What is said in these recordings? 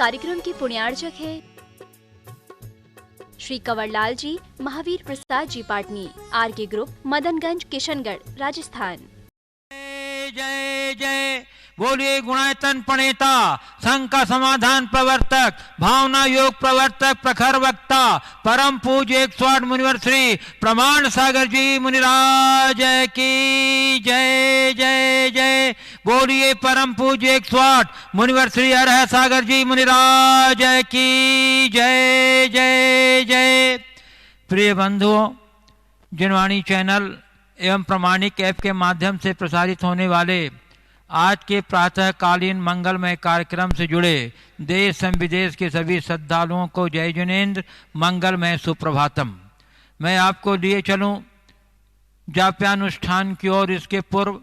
कार्यक्रम के पुण्यार्चक है श्री कंवरलाल जी, महावीर प्रसाद जी पाटनी, आरके ग्रुप, मदनगंज, किशनगढ़, राजस्थान। जय जय बोलिए गुणायतन प्रणेता, संघ का समाधान प्रवर्तक, भावना योग प्रवर्तक, प्रखर वक्ता, परम पूज्य 108 मुनिवर श्री प्रमाण सागर जी मुनिराज की जय जय जय। बोलिए परम पूज्य 108 मुनिवर श्री अरह सागर जी मुनिराज की जय जय जय। प्रिय बंधुओं, जिनवाणी चैनल एवं प्रमाणिक ऐप के माध्यम से प्रसारित होने वाले आज के प्रातःकालीन मंगलमय कार्यक्रम से जुड़े देश एवं विदेश के सभी श्रद्धालुओं को जय जिनेन्द्र, मंगलमय सुप्रभातम। मैं आपको लिए चलूं जाप्यानुष्ठान की ओर। इसके पूर्व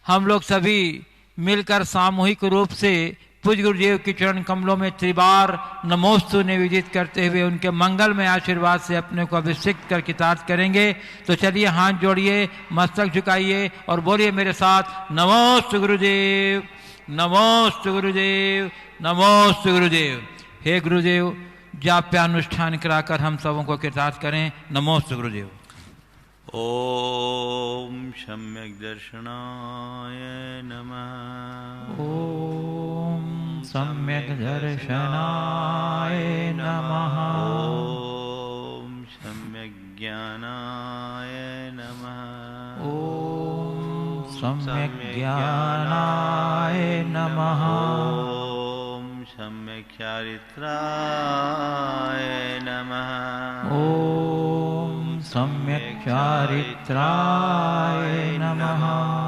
हम लोग सभी मिलकर सामूहिक रूप से पूज्य गुरुदेव के चरण कमलों में त्रिबार नमोस्तु निवेदित करते हुए उनके मंगलमय आशीर्वाद से अपने को अभिषिक्त कर कृतार्थ करेंगे। तो चलिए हाथ जोड़िए, मस्तक झुकाइए और बोलिए मेरे साथ, नमोस्तु गुरुदेव, नमोस्तु गुरुदेव, नमोस्तु गुरुदेव। हे गुरुदेव, जाप्यानुष्ठान कराकर हम सबों को कृतार्थ करें। नमोस्तु गुरुदेव। ओम सम्यक दर्शनाय नमः। ओम सम्यक दर्शनाय नमः। ओम सम्यक ज्ञानाय नमः। ओम सम्यक ज्ञानाय नमः। ओम सम्यक चारित्राय नमः। ओम सम्यक चारित्राय नमः।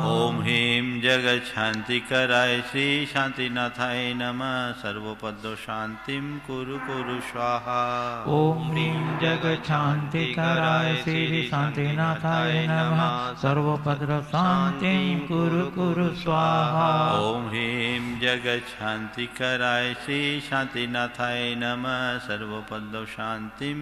ओम ह्रीं जगत शांतिकराय श्री शांतिनाथाय नमः। सर्वोपद्रव शांतिं कुरु कुरु स्वाहा। ओम ह्रीं जगत शांतिकराय श्री शांतिनाथाय नमः। सर्वोपद्रव शांतिं कुरु कुरु स्वाहा। ओम ह्रीं जगत शांतिकराय श्री शांतिनाथाय नमः। सर्वोपद्रव शांतिं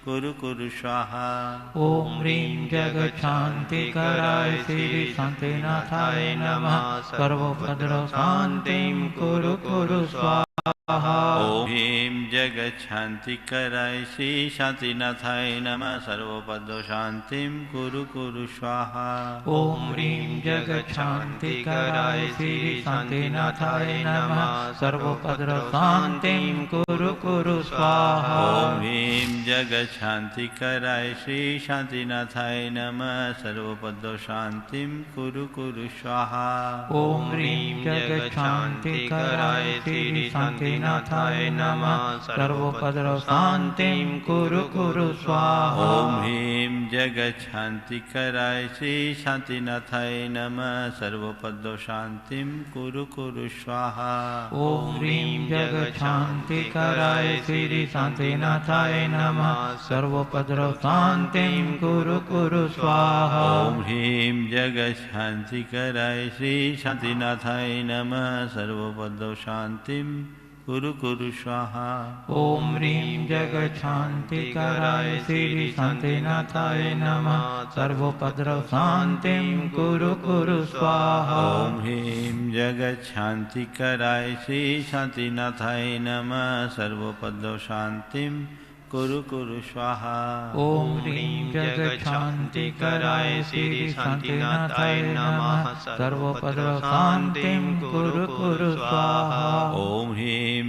कुरु कुरु स्वाहा। ओम ह्रीं जगत शांतिकराय श्री शांतिनाथाय नमः। सर्वोपद्रव शांतिं कुरु कुरु स्वाहा। ओम ह्रीं जगत शांतिकराय श्री शांतिनाथाय नमः। सर्वोपद्रव शांतिं कुरु कुरु स्वाहा। ओम ह्रीं जगत शांतिकराय श्री शांतिनाथाय नमः। सर्वोपद्रव शांतिं कुरु कुरु स्वाहा। ओम ह्रीं जगत शांतिकराय श्री शांतिनाथाय नमः। सर्वोपद्रव शांतिं कुरु कुरु स्वाहा। ओम ह्रीं जगत शांतिकराय श्री शांतिनाथाय नमः। सर्वोपद्रव शांतिं कुरु कुरु स्वाहा। ओम ह्रीं जगत शांतिकराय श्री शांतिनाथाय नमः। सर्वोपद्रव शांतिं कुरु कुरु स्वाहा। ओम ह्रीं जगत शांतिकराय श्री शांतिनाथाय नमः। सर्वोपद्रव शांतिं कुरु कुरु स्वाहा। ओम ह्रीं जगत शांतिकराय श्री शांतिनाथाय नमः। सर्वोपद्रव शांतिं कुरु कुरु स्वाहा। ओम ह्रीं जगत शांतिकराय श्री शांतिनाथाय नमः। सर्वोपद्रव शांतिं कुरु कुरु स्वाहा। ओम ह्रीं जगत शांतिकराय श्री शांतिनाथाय नमः। सर्वोपद्रव शांतिं कुरु कुरु स्वाहा। ओम ह्रीं जगत शांतिकराय श्री शांतिनाथाय नमः। सर्वोपद्रव शांतिं कुरु कुरु स्वाहा। ओम ह्रीं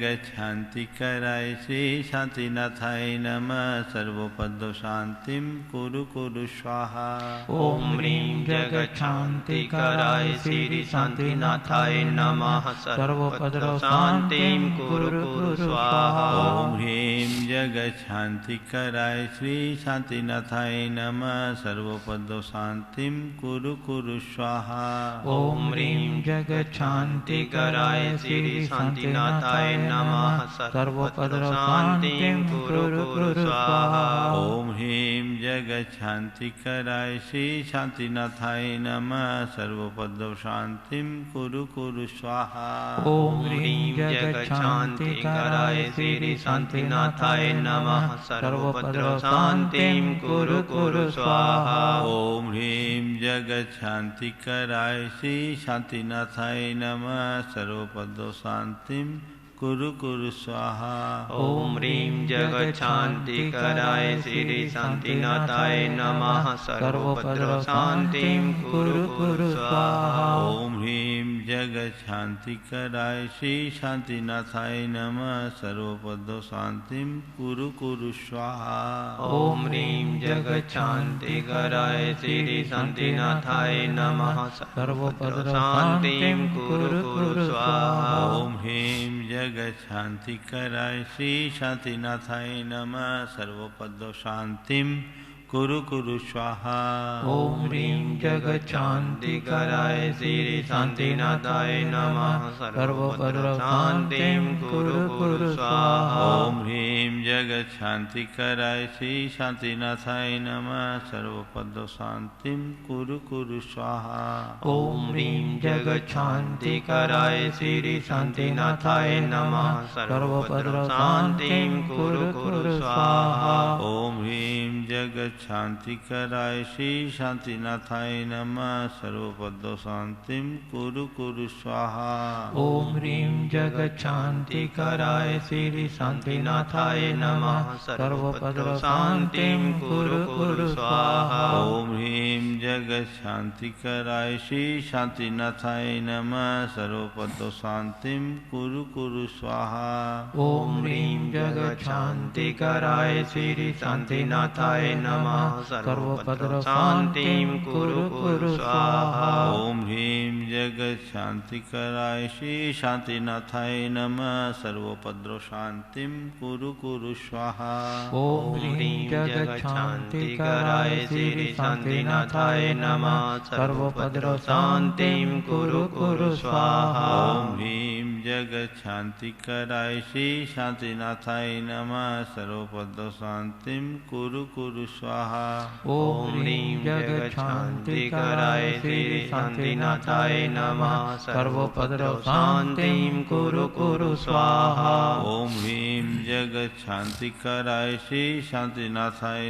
जगत शांतिकराय श्री शांतिनाथाय नमः। सर्वोपद्रव शांतिं कुरु कुरु स्वाहा। ओम ह्रीं जगत शांतिकराय श्री शांतिनाथाय नमः। सर्वोपद्रव शांतिं कुरु कुरु स्वाहा। ओम ह्रीं जगत शांतिकराय श्री शांतिनाथाय नमः। सर्वोपद्रव शांतिं कुरु कुरु स्वाहा। ओम ह्रीं जगत शांतिकराय श्री शांतिनाथाय नमः। सर्वोपद्रव शांतिं कुरु कुरु स्वाहा। ओम ह्रीं जगत शांतिकराय श्री शांतिनाथाय नमः। सर्वोपद्रव शांतिं कुरु कुरु स्वाहा। ओम ह्रीं जगत शांतिकराय श्री शांतिनाथाय नमः। सर्वोपद्रव शांतिं कुरु कुरु स्वाहा। ओम ह्रीं जगत शांतिकराय श्री शांतिनाथाय नमः। सर्वोपद्रव शांतिं कुरु कुरु स्वाहा ओम ह्रीं जगच्छान्तिकराय श्री शान्तिनाथाय नमः सर्वोपद्रव शान्तिं कुरु कुरु स्वाहा ओम ह्रीं जगच्छान्तिकराय श्री शान्तिनाथाय नमः सर्वोपद्रव शान्तिं कुरु कुरु स्वाहा ओम ह्रीं जगच्छान्तिकराय श्री शान्तिनाथाय नमः सर्वोपद्रव शान्तिं कुरु कुरु स्वाहा ओम ह्रीं जगच्छान्तिकराय श्री शान्तिनाथाय नमः सर्वोपद्रव शान्तिं कुरु कुरु स्वाहा ओम ह्रीं जगच्छान्तिकराय श्री शान्तिनाथाय नमः सर्वोपद्रव शान्तिं कुरु कुरु स्वाहा ओम ह्रीं जगच्छान्तिकराय श्री शान्तिनाथाय नमः सर्वोपद्रव शान्तिं कुरु कुरु स्वाहा ओम ह्रीं जगच्छान्तिकराय श्री शान्तिनाथाय नमः सर्वोपद्रव शान्तिं कुरु कुरु स्वाहा ओम ह्रीं जगच्छान्तिकराय श्री शान्तिनाथाय नमः सर्वोपद्रव शान्तिं कुरु कुरु स्वाहा ओम ह्रीं जगच्छान्तिकराय श्री शान्तिनाथाय नमः सर्वोपद्रव शान्तिं कुरु कुरु स्वाहा ओम ह्रीं जगच्छान्तिकराय श्री शान्तिनाथाय नमः सर्वोपद्रव शान्तिं कुरु कुरु स्वाहा ओम ह्रीं जगच्छान्तिकराय श्री शान्तिनाथाय नमः सर्वोपद्रव शान्तिं कुरु कुरु स्वाहा ओम ह्रीं जगच्छान्तिकराय श्री शान्तिनाथाय नमः सर्वोपद्रव शान्तिं कुरु कुरु स्वाहा ओम ह्रीं जगच्छान्तिकराय श्री शान्तिनाथाय नमः सर्वोपद्रव शान्तिं कुरु कुरु स्वाहा ओम ह्रीं जगच्छान्तिकराय श्री शान्तिनाथाय नमः सर्वोपद्रव शान्तिं कुरु कुरु स्वाहा ओम ह्रीं जगच्छान्तिकराय श्री शान्तिनाथाय नमः सर्वोपद्रव शान्तिं कुरु कुरु स्वाहा ओम ह्रीं जगच्छान्तिकराय श्री शान्तिनाथाय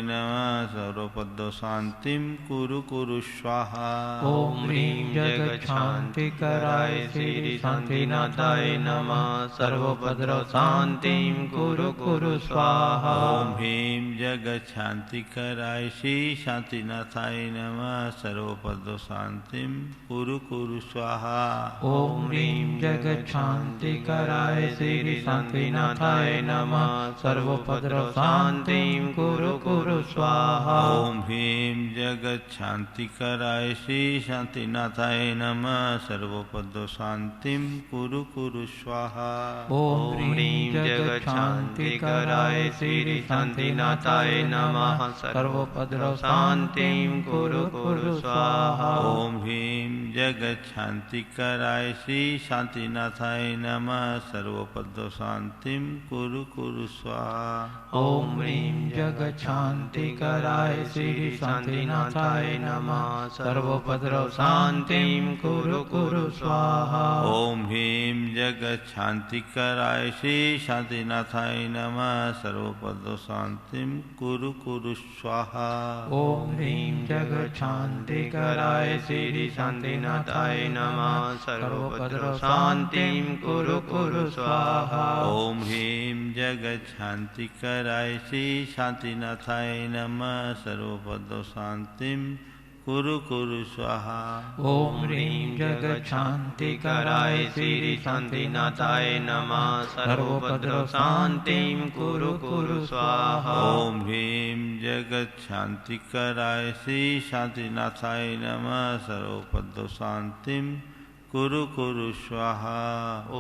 नमः सर्वोपद्रव शान्तिं कुरु कुरु स्वाहा ओम ह्रीं जगच्छान्तिकराय श्री शान्तिनाथाय नमः सर्वोपद्रव शान्तिं कुरु कुरु स्वाहा ओम ह्रीं जगच्छान्तिकराय श्री शान्तिनाथाय नमः सर्वोपद्रव शान्तिं कुरु कुरु स्वाहा ओम ह्रीं जगच्छान्तिकराय श्री शान्तिनाथाय नमः सर्वोपद्रव शान्तिं कुरु कुरु स्वाहा ओम ह्रीं जगच्छान्तिकराय श्री शान्तिनाथाय नमः सर्वोपद्रव शान्तिं कुरु कुरु स्वाहा ओम ह्रीं जगच्छान्तिकराय श्री शान्तिनाथाय नमः सर्वोपद्रव शान्तिं कुरु कुरु स्वाहा ओम ह्रीं जगच्छान्तिकराय श्री शान्तिनाथाय नमः सर्वोपद्रव शान्तिं कुरु कुरु स्वाहा ओम ह्रीं जगच्छान्तिकराय श्री शान्तिनाथाय नमः सर्वोपद्रव शान्तिं कुरु कुरु स्वाहा ओम ह्रीं जगच्छान्तिकराय श्री शान्तिनाथाय नमः सर्वोपद्रव शान्तिं कुरु कुरु स्वाहा ओम ह्रीं जगच्छान्तिकराय श्री शान्तिनाथाय नमः सर्वोपद्रव शान्तिं कुरु कुरु स्वाहा ओम ह्रीं जगच्छान्तिकराय श्री शान्तिनाथाय नमः सर्वोपद्रव शान्तिं कुरु कुरु स्वाहा ओम ह्रीं जगच्छान्तिकराय श्री शान्तिनाथाय नमः सर्वोपद्रव शान्तिं कुरु कुरु स्वाहा ओम ह्रीं जगच्छान्तिकराय श्री शान्तिनाथाय नमः सर्वोपद्रव शान्तिं कुरु कुरु स्वाहा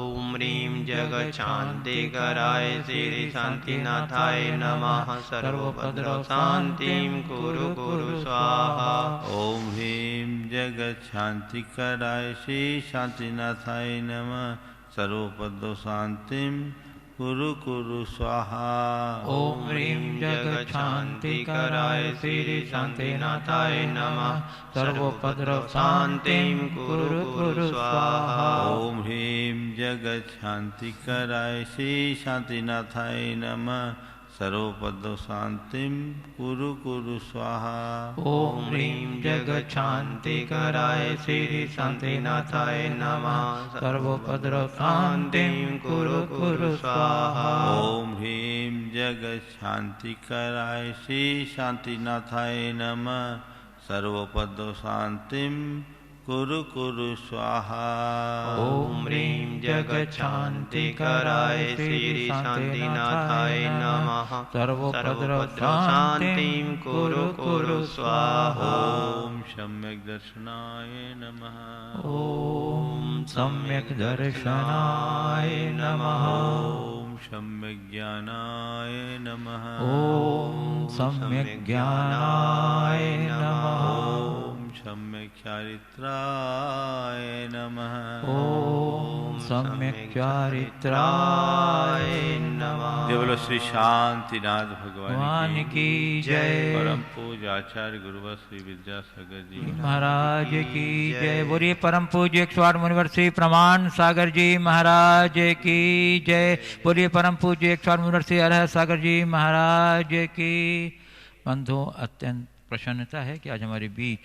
ओम ह्रीं जगच्छान्तिकराय श्री शान्तिनाथाय नमः सर्वोपद्रव शान्तिं कुरु कुरु स्वाहा ओम ह्रीं जगच्छान्तिकराय श्री शान्तिनाथाय नमः सर्वोपद्रव शान्तिं कुरु कुरु स्वाहा ओम ह्रीं जगच्छान्तिकराय श्री शान्तिनाथाय नमः सर्वोपद्रव शान्तिं कुरु कुरु स्वाहा ओम ह्रीं जगच्छान्तिकराय श्री शान्तिनाथाय नमः सर्वपदशान्तिं कुरु कुरु स्वाहा। ओम ह्रीं जगच्छान्तिकराय श्री शान्तिनाथाय नमः। सर्वोपद्रवशान्तिं कुरु कुरु स्वाहा। ओम ह्रीं जगच्छान्तिकराय श्री शान्तिनाथाय नमः। सर्वपदशान्तिं कुरु कुरु स्वाहा। ओम ह्रीं जगच्छान्तिकराय श्री शान्तिनाथाय नमः। सर्वोपद्रवशान्तिं कुरु कुरु स्वाहा। ओम सम्यक् दर्शनाय नमः। ओम सम्यक् दर्शनाय नमः। ओम सम्यक् ज्ञानाय नमः। ओम सम्यक् ज्ञानाय नमः। ओम सम्यक् चारित्राय नमः। ओम सम्यक् चारित्राय नमः। देवलो श्री शांतिनाथ भगवान की जय। परम पूज्य आचार्य गुरुवर श्री विद्यासागर जी महाराज की जय। बोलिए परम पूज्य 108 मुनिवर श्री प्रमाण सागर जी महाराज की जय। बोलिए परम पूज्य 108 मुनिवर श्री अरह सागर जी महाराज की। बंधु, अत्यंत प्रसन्नता है कि आज हमारे बीच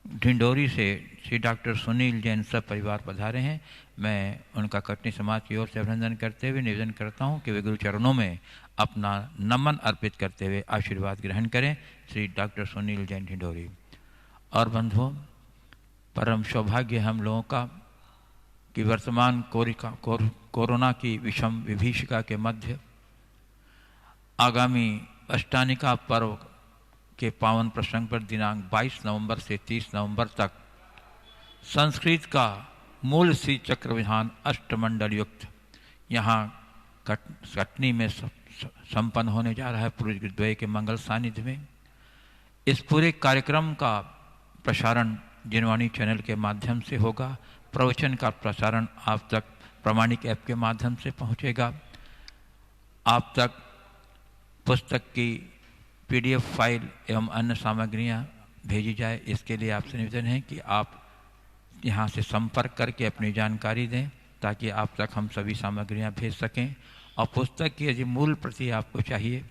ढिंडोरी से श्री डॉक्टर सुनील जैन सब परिवार पधारे हैं। मैं उनका कटनी समाज की ओर से अभिनंदन करते हुए निवेदन करता हूं कि वे गुरु चरणों में अपना नमन अर्पित करते हुए आशीर्वाद ग्रहण करें। श्री डॉक्टर सुनील जैन ढिंडोरी। और बंधुओं, परम सौभाग्य हम लोगों का कि वर्तमान कोरोना की विषम विभीषिका के मध्य आगामी अष्टानिका पर्व के पावन प्रसंग पर दिनांक 22 नवंबर से 30 नवंबर तक संस्कृत का मूल श्री चक्र विधान अष्टमंडल युक्त यहाँ कटनी में संपन्न होने जा रहा है पूर्व गुरुद्वय के मंगल सानिध्य में। इस पूरे कार्यक्रम का प्रसारण जिनवाणी चैनल के माध्यम से होगा। प्रवचन का प्रसारण आप तक प्रामाणिक ऐप के माध्यम से पहुँचेगा। आप तक पुस्तक की PDF फाइल एवं अन्य सामग्रियाँ भेजी जाए, इसके लिए आपसे निवेदन है कि आप यहाँ से संपर्क करके अपनी जानकारी दें ताकि आप तक हम सभी सामग्रियाँ भेज सकें। और पुस्तक की यदि मूल प्रति आपको चाहिए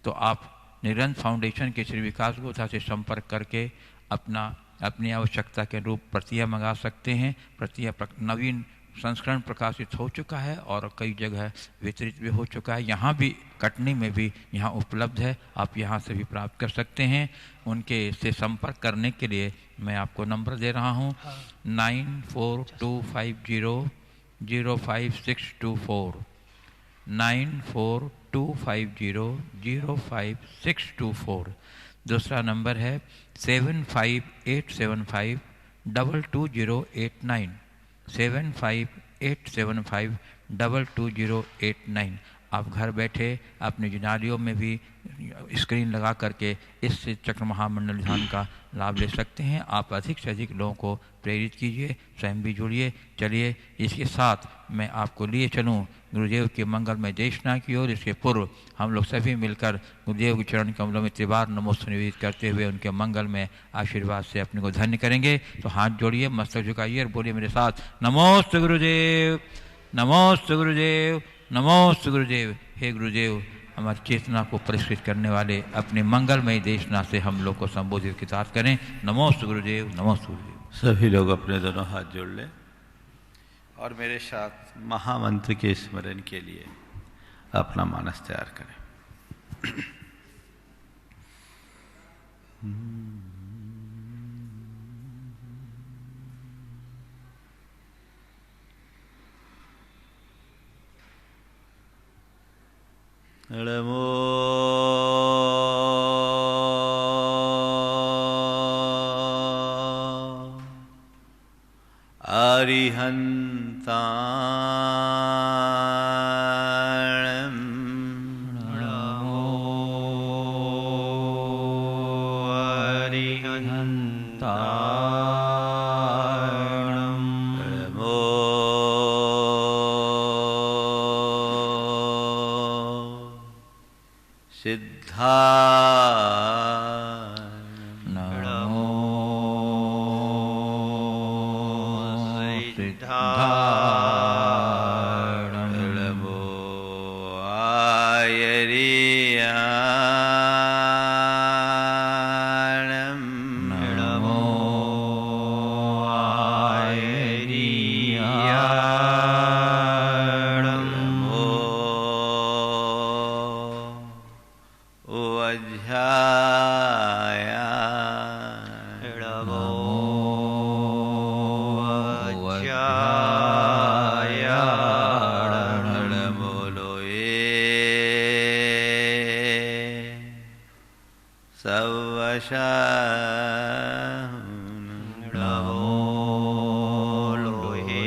तो आप निरंतर फाउंडेशन के श्री विकास गोथा से संपर्क करके अपनी आवश्यकता के रूप प्रतियाँ मंगा सकते हैं। प्रतियाँ नवीन संस्करण प्रकाशित हो चुका है और कई जगह वितरित भी हो चुका है। यहाँ भी कटनी में भी यहाँ उपलब्ध है, आप यहाँ से भी प्राप्त कर सकते हैं। उनके से संपर्क करने के लिए मैं आपको नंबर दे रहा हूँ 9425005624 9425005624। दूसरा नंबर है 75875222089 75875222089। आप घर बैठे अपने जिनालियों में भी स्क्रीन लगा करके इस चक्र महामंडल ध्यान का लाभ ले सकते हैं। आप अधिक से अधिक लोगों को प्रेरित कीजिए, स्वयं भी जुड़िए। चलिए इसके साथ मैं आपको लिए चलूँ गुरुदेव के मंगलमय देशना की ओर। इसके पूर्व हम लोग सभी मिलकर गुरुदेव के चरण कमलों में त्रिवार नमोस्तु निवेदित करते हुए उनके मंगलमय आशीर्वाद से अपने को धन्य करेंगे। तो हाथ जोड़िए, मस्तक झुकाइए और बोलिए मेरे साथ नमोस्तु गुरुदेव, नमोस्तु गुरुदेव, नमोस्तु गुरुदेव। हे गुरुदेव, हमारी चेतना को परिष्कृत करने वाले अपने मंगलमय देशना से हम लोग को संबोधित के साथ करें। नमोस्तु गुरुदेव, नमोस्तु गुरुदेव। सभी लोग अपने दोनों हाथ जोड़ लें और मेरे साथ महामंत्र के स्मरण के लिए अपना मानस तैयार करें। नमो अरिहन्ताणं नमो अरिहन्ताणं नमो सिद्धा सिद्धाणं नमो आयरी नमो लोहे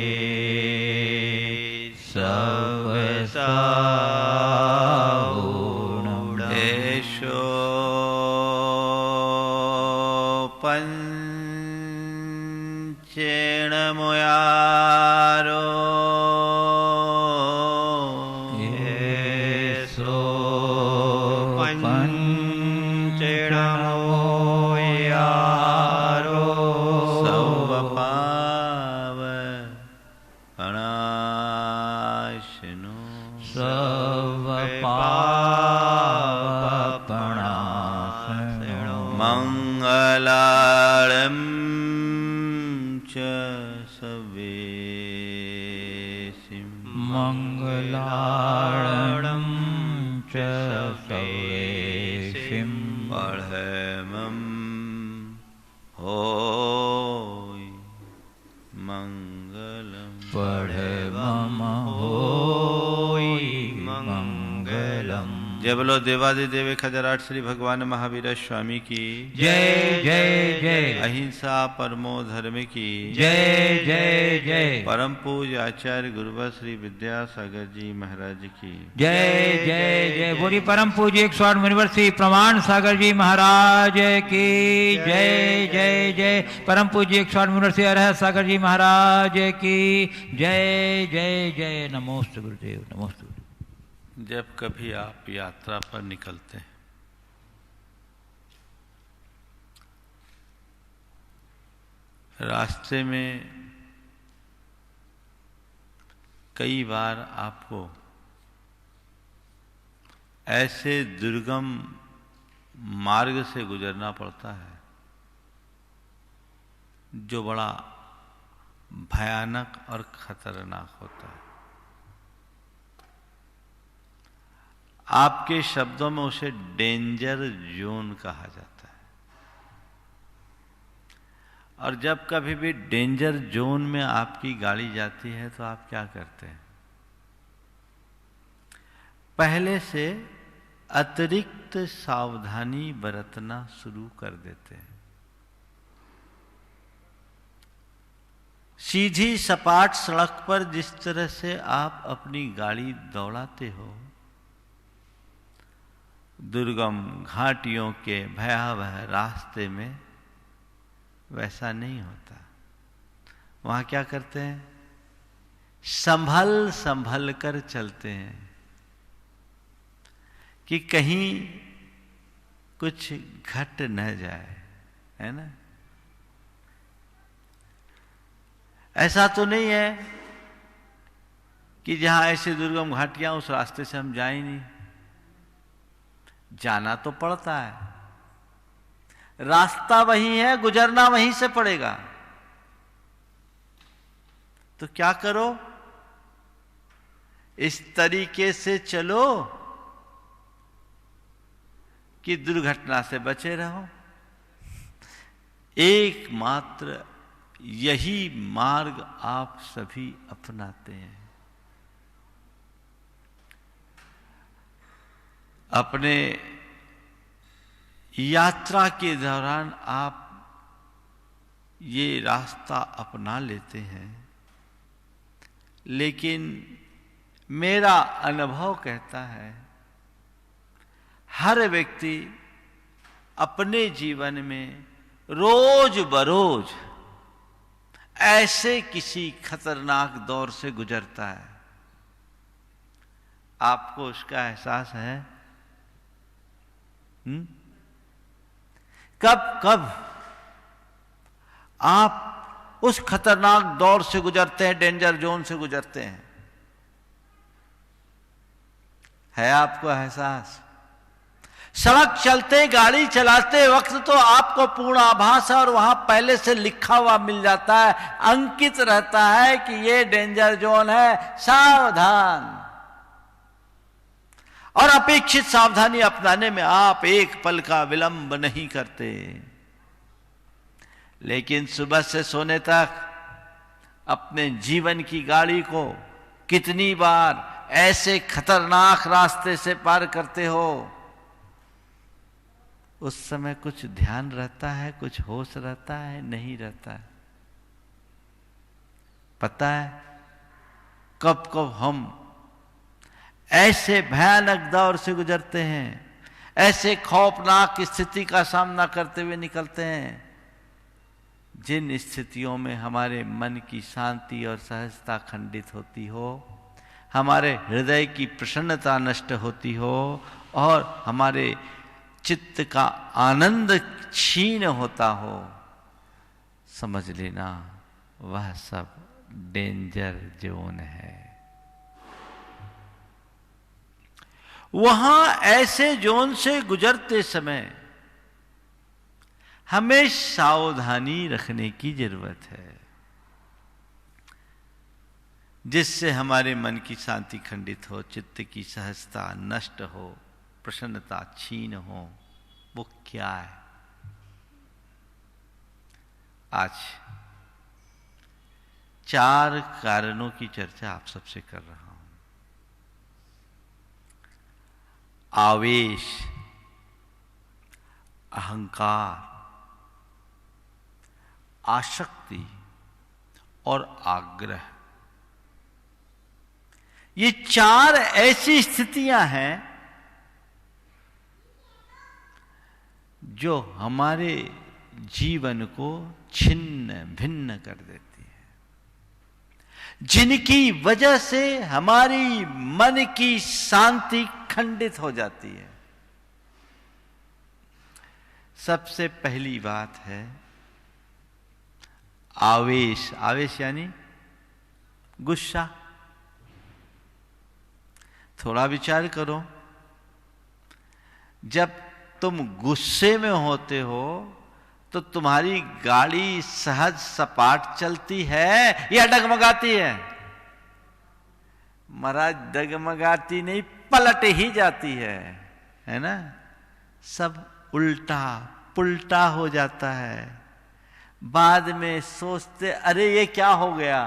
सवसाहुण एषो पंचेण मुयारो येषो पंचेण मुयारो सर्वपावपणाशनो सर्वपापणाशनो मंगलार्णं च सवेसिं मंगलार्णं च सवेसिं पढ़मं होय मंगलम् पढ़मम होय मंगलम्। जय बोलो देवादिदेव खजराट श्री भगवान महावीर स्वामी की जय जय जय। अहिंसा परमो धर्म की जय जय जय। परम पूज्य आचार्य गुरुवर श्री विद्यासागर जी महाराज की जय जय जय। बोली परम पूज्य 108 मुनिवर श्री प्रमाण सागर जी महाराज की जय जय जय। परम पूज्य 108 मुनिवर श्री अरहत सागर जी महाराज की जय जय जय। नमोस्तु गुरुदेव, नमोस्तु। जब कभी आप यात्रा पर निकलते हैं, रास्ते में कई बार आपको ऐसे दुर्गम मार्ग से गुजरना पड़ता है जो बड़ा भयानक और खतरनाक होता है। आपके शब्दों में उसे डेंजर जोन कहा जाता है। और जब कभी भी डेंजर जोन में आपकी गाड़ी जाती है तो आप क्या करते हैं? पहले से अतिरिक्त सावधानी बरतना शुरू कर देते हैं। सीधी सपाट सड़क पर जिस तरह से आप अपनी गाड़ी दौड़ाते हो, दुर्गम घाटियों के भयावह रास्ते में वैसा नहीं होता। वहां क्या करते हैं? संभल संभल कर चलते हैं कि कहीं कुछ घट न जाए, है ना? ऐसा तो नहीं है कि जहां ऐसे दुर्गम घाटियां उस रास्ते से हम जाए नहीं। जाना तो पड़ता है, रास्ता वही है, गुजरना वहीं से पड़ेगा। तो क्या करो? इस तरीके से चलो कि दुर्घटना से बचे रहो। एकमात्र यही मार्ग आप सभी अपनाते हैं। अपने यात्रा के दौरान आप ये रास्ता अपना लेते हैं, लेकिन मेरा अनुभव कहता है हर व्यक्ति अपने जीवन में रोज बरोज ऐसे किसी खतरनाक दौर से गुजरता है। आपको उसका एहसास है? कब कब आप उस खतरनाक दौर से गुजरते हैं, डेंजर जोन से गुजरते हैं? है आपको एहसास? सड़क चलते, गाड़ी चलाते वक्त तो आपको पूर्ण आभास है और वहां पहले से लिखा हुआ मिल जाता है, अंकित रहता है कि ये डेंजर जोन है, सावधान। और अपेक्षित सावधानी अपनाने में आप एक पल का विलंब नहीं करते। लेकिन सुबह से सोने तक अपने जीवन की गाड़ी को कितनी बार ऐसे खतरनाक रास्ते से पार करते हो? उस समय कुछ ध्यान रहता है, कुछ होश रहता है, नहीं रहता है। पता है कब कब हम ऐसे भयानक दौर से गुजरते हैं, ऐसे खौफनाक स्थिति का सामना करते हुए निकलते हैं, जिन स्थितियों में हमारे मन की शांति और सहजता खंडित होती हो, हमारे हृदय की प्रसन्नता नष्ट होती हो और हमारे चित्त का आनंद क्षीण होता हो, समझ लेना वह सब डेंजर जोन है। वहां ऐसे जोन से गुजरते समय हमें सावधानी रखने की जरूरत है, जिससे हमारे मन की शांति खंडित हो, चित्त की सहजता नष्ट हो, प्रसन्नता क्षीण हो। वो क्या है? आज 4 कारणों की चर्चा आप सबसे कर रहा हूं। आवेश, अहंकार, आसक्ति और आग्रह, ये 4 ऐसी स्थितियां हैं जो हमारे जीवन को छिन्न भिन्न कर देती है, जिनकी वजह से हमारी मन की शांति खंडित हो जाती है। सबसे पहली बात है आवेश। आवेश यानी गुस्सा। थोड़ा विचार करो, जब तुम गुस्से में होते हो तो तुम्हारी गाड़ी सहज सपाट चलती है या डगमगाती है? महाराज डगमगाती नहीं, पलट ही जाती है ना? सब उल्टा पुल्टा हो जाता है। बाद में सोचते अरे ये क्या हो गया,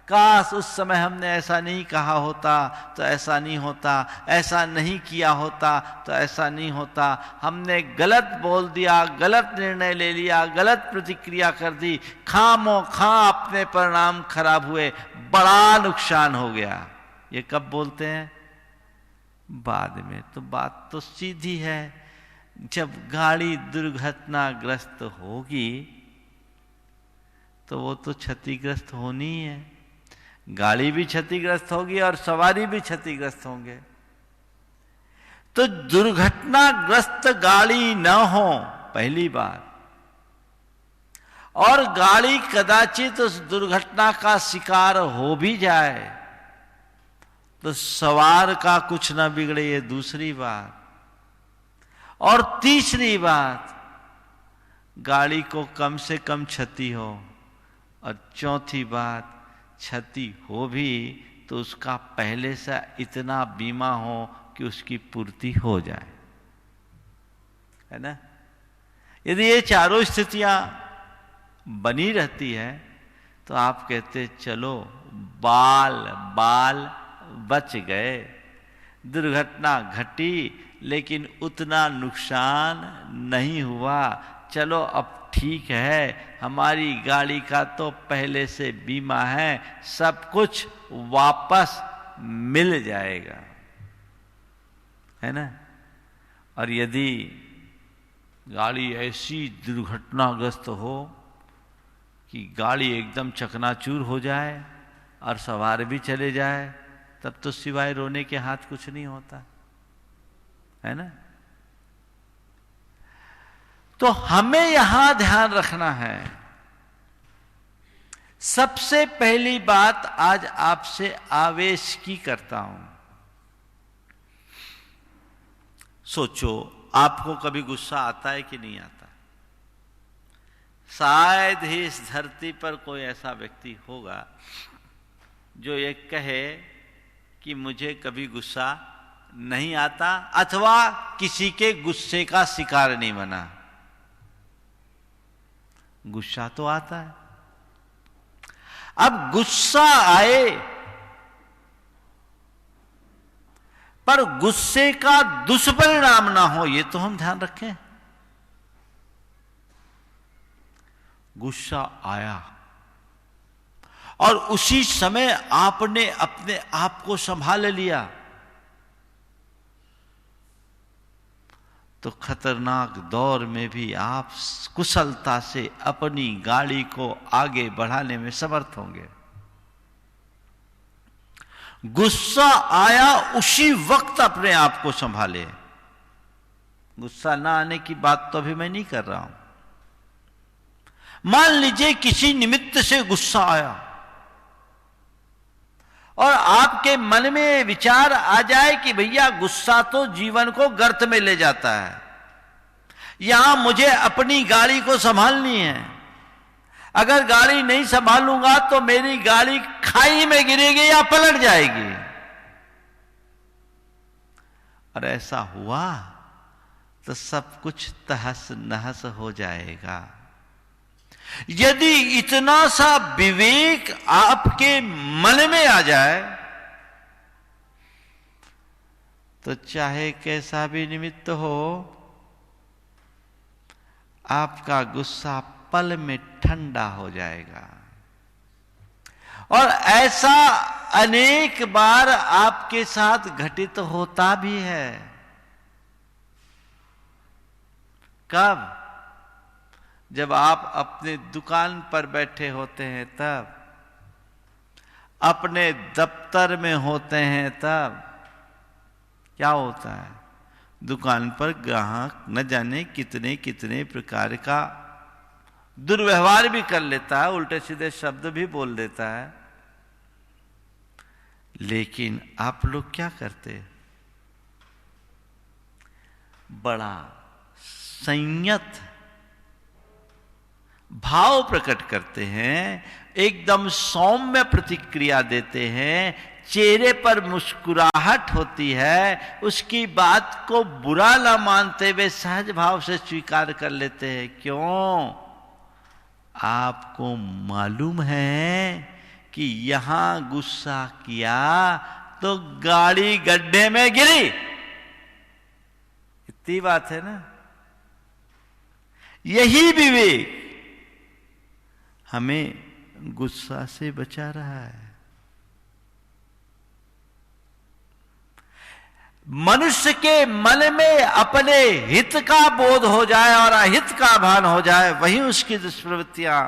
काश उस समय हमने ऐसा नहीं कहा होता तो ऐसा नहीं होता, ऐसा नहीं किया होता तो ऐसा नहीं होता, हमने गलत बोल दिया, गलत निर्णय ले लिया, गलत प्रतिक्रिया कर दी, खामोखा अपने परिणाम खराब हुए, बड़ा नुकसान हो गया। ये कब बोलते हैं? बाद में। तो बात तो सीधी है, जब गाड़ी दुर्घटनाग्रस्त होगी तो वो तो क्षतिग्रस्त होनी है, गाड़ी भी क्षतिग्रस्त होगी और सवारी भी क्षतिग्रस्त होंगे। तो दुर्घटनाग्रस्त गाड़ी न हो पहली बार, और गाड़ी कदाचित उस दुर्घटना का शिकार हो भी जाए तो सवार का कुछ ना बिगड़े, ये दूसरी बात। और तीसरी बात, गाड़ी को कम से कम क्षति हो, और चौथी बात, क्षति हो भी तो उसका पहले से इतना बीमा हो कि उसकी पूर्ति हो जाए, है ना? यदि ये चारों स्थितियां बनी रहती है तो आप कहते चलो बाल बाल बच गए, दुर्घटना घटी लेकिन उतना नुकसान नहीं हुआ, चलो अब ठीक है, हमारी गाड़ी का तो पहले से बीमा है, सब कुछ वापस मिल जाएगा, है ना? और यदि गाड़ी ऐसी दुर्घटनाग्रस्त हो कि गाड़ी एकदम चकनाचूर हो जाए और सवार भी चले जाए, तब तो सिवाय रोने के हाथ कुछ नहीं होता, है ना? तो हमें यहां ध्यान रखना है। सबसे पहली बात आज आपसे आवेश की करता हूं। सोचो, आपको कभी गुस्सा आता है कि नहीं आता? शायद ही इस धरती पर कोई ऐसा व्यक्ति होगा जो ये कहे कि मुझे कभी गुस्सा नहीं आता, अथवा किसी के गुस्से का शिकार नहीं बना। गुस्सा तो आता है। अब गुस्सा आए पर गुस्से का दुष्परिणाम ना हो, ये तो हम ध्यान रखें। गुस्सा आया और उसी समय आपने अपने आप को संभाल लिया तो खतरनाक दौर में भी आप कुशलता से अपनी गाड़ी को आगे बढ़ाने में समर्थ होंगे। गुस्सा आया उसी वक्त अपने आप को संभाले। गुस्सा ना आने की बात तो अभी मैं नहीं कर रहा हूं। मान लीजिए किसी निमित्त से गुस्सा आया और आपके मन में विचार आ जाए कि भैया गुस्सा तो जीवन को गर्त में ले जाता है, यहां मुझे अपनी गाड़ी को संभालनी है, अगर गाड़ी नहीं संभालूंगा तो मेरी गाड़ी खाई में गिरेगी या पलट जाएगी। और ऐसा हुआ तो सब कुछ तहस नहस हो जाएगा। यदि इतना सा विवेक आपके मन में आ जाए तो चाहे कैसा भी निमित्त हो, आपका गुस्सा पल में ठंडा हो जाएगा। और ऐसा अनेक बार आपके साथ घटित होता भी है। कब? जब आप अपने दुकान पर बैठे होते हैं तब, अपने दफ्तर में होते हैं तब। क्या होता है? दुकान पर ग्राहक न जाने कितने कितने प्रकार का दुर्व्यवहार भी कर लेता है, उल्टे सीधे शब्द भी बोल देता है, लेकिन आप लोग क्या करते? बड़ा संयत भाव प्रकट करते हैं, एकदम सौम्य प्रतिक्रिया देते हैं, चेहरे पर मुस्कुराहट होती है, उसकी बात को बुरा ना मानते हुए सहज भाव से स्वीकार कर लेते हैं। क्यों? आपको मालूम है कि यहां गुस्सा किया तो गाड़ी गड्ढे में गिरी। इतनी बात है ना। यही विवेक हमें गुस्सा से बचा रहा है। मनुष्य के मन में अपने हित का बोध हो जाए और अहित का भान हो जाए, वहीं उसकी दुष्प्रवृत्तियां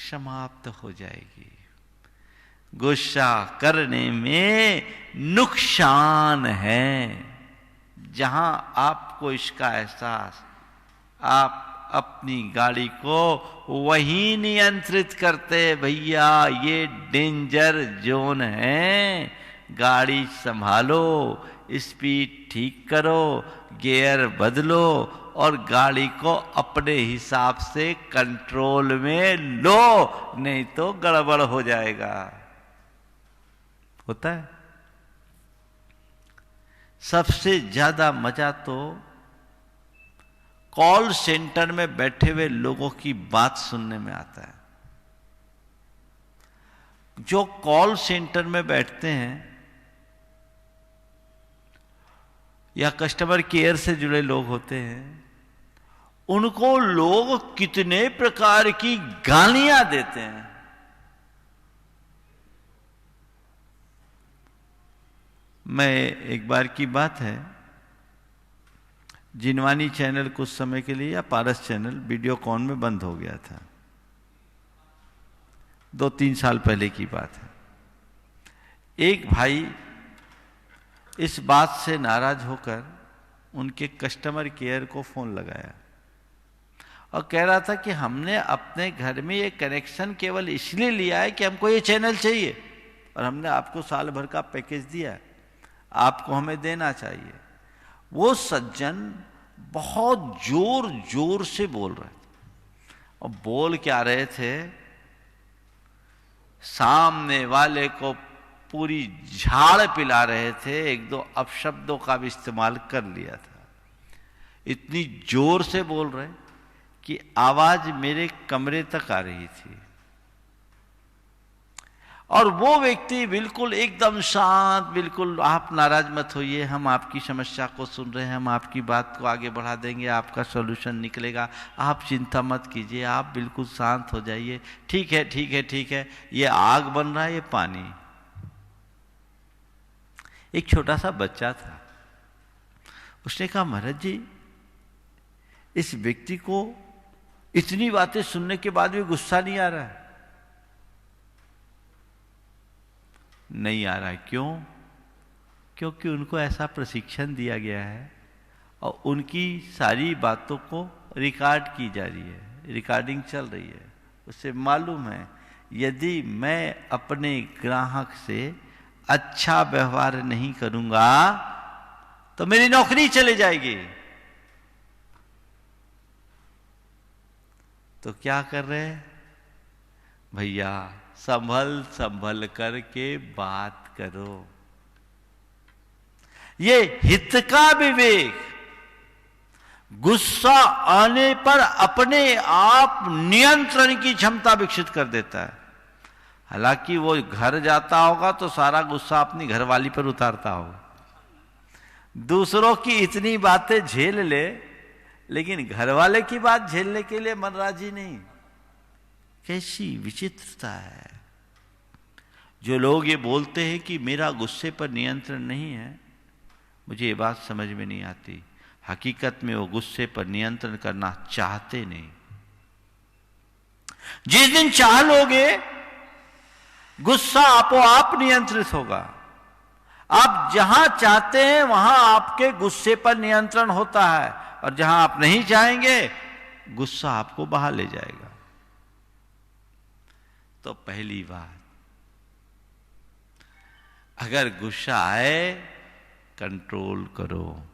समाप्त हो जाएगी। गुस्सा करने में नुकसान है। जहां आपको इसका एहसास, आप अपनी गाड़ी को वहीं नियंत्रित करते, भैया ये डेंजर जोन है, गाड़ी संभालो, स्पीड ठीक करो, गियर बदलो और गाड़ी को अपने हिसाब से कंट्रोल में लो, नहीं तो गड़बड़ हो जाएगा। होता है। सबसे ज्यादा मजा तो कॉल सेंटर में बैठे हुए लोगों की बात सुनने में आता है। जो कॉल सेंटर में बैठते हैं या कस्टमर केयर से जुड़े लोग होते हैं, उनको लोग कितने प्रकार की गालियां देते हैं। मैं एक बार की बात है, जिनवानी चैनल कुछ समय के लिए या पारस चैनल वीडियोकॉन में बंद हो गया था। 2-3 साल पहले की बात है। एक भाई इस बात से नाराज होकर उनके कस्टमर केयर को फोन लगाया और कह रहा था कि हमने अपने घर में ये कनेक्शन केवल इसलिए लिया है कि हमको ये चैनल चाहिए और हमने आपको साल भर का पैकेज दिया है, आपको हमें देना चाहिए। वो सज्जन बहुत जोर जोर से बोल रहे थे और बोल क्या रहे थे, सामने वाले को पूरी झाड़ पिला रहे थे। 1-2 अपशब्दों का भी इस्तेमाल कर लिया था। इतनी जोर से बोल रहे कि आवाज मेरे कमरे तक आ रही थी। और वो व्यक्ति बिल्कुल एकदम शांत, बिल्कुल आप नाराज मत होइए, हम आपकी समस्या को सुन रहे हैं, हम आपकी बात को आगे बढ़ा देंगे, आपका सॉल्यूशन निकलेगा, आप चिंता मत कीजिए, आप बिल्कुल शांत हो जाइए, ठीक है ठीक है ठीक है। ये आग बन रहा है, ये पानी। एक छोटा सा बच्चा था, उसने कहा महाराज जी इस व्यक्ति को इतनी बातें सुनने के बाद भी गुस्सा नहीं आ रहा है। नहीं आ रहा है, क्यों? क्योंकि उनको ऐसा प्रशिक्षण दिया गया है और उनकी सारी बातों को रिकॉर्ड की जा रही है, रिकॉर्डिंग चल रही है। उससे मालूम है यदि मैं अपने ग्राहक से अच्छा व्यवहार नहीं करूंगा तो मेरी नौकरी चली जाएगी। तो क्या कर रहे हैं भैया, संभल संभल करके बात करो। ये हित का विवेक गुस्सा आने पर अपने आप नियंत्रण की क्षमता विकसित कर देता है। हालांकि वो घर जाता होगा तो सारा गुस्सा अपनी घरवाली पर उतारता होगा, दूसरों की इतनी बातें झेल ले, लेकिन घरवाले की बात झेलने के लिए मन राजी नहीं। कैसी विचित्रता है। जो लोग ये बोलते हैं कि मेरा गुस्से पर नियंत्रण नहीं है, मुझे ये बात समझ में नहीं आती। हकीकत में वो गुस्से पर नियंत्रण करना चाहते नहीं। जिस दिन चाह लोगे गुस्सा आपो-आप नियंत्रित होगा। आप जहां चाहते हैं वहां आपके गुस्से पर नियंत्रण होता है, और जहां आप नहीं चाहेंगे गुस्सा आपको बहा ले जाएगा। तो पहली बात, अगर गुस्सा आए कंट्रोल करो।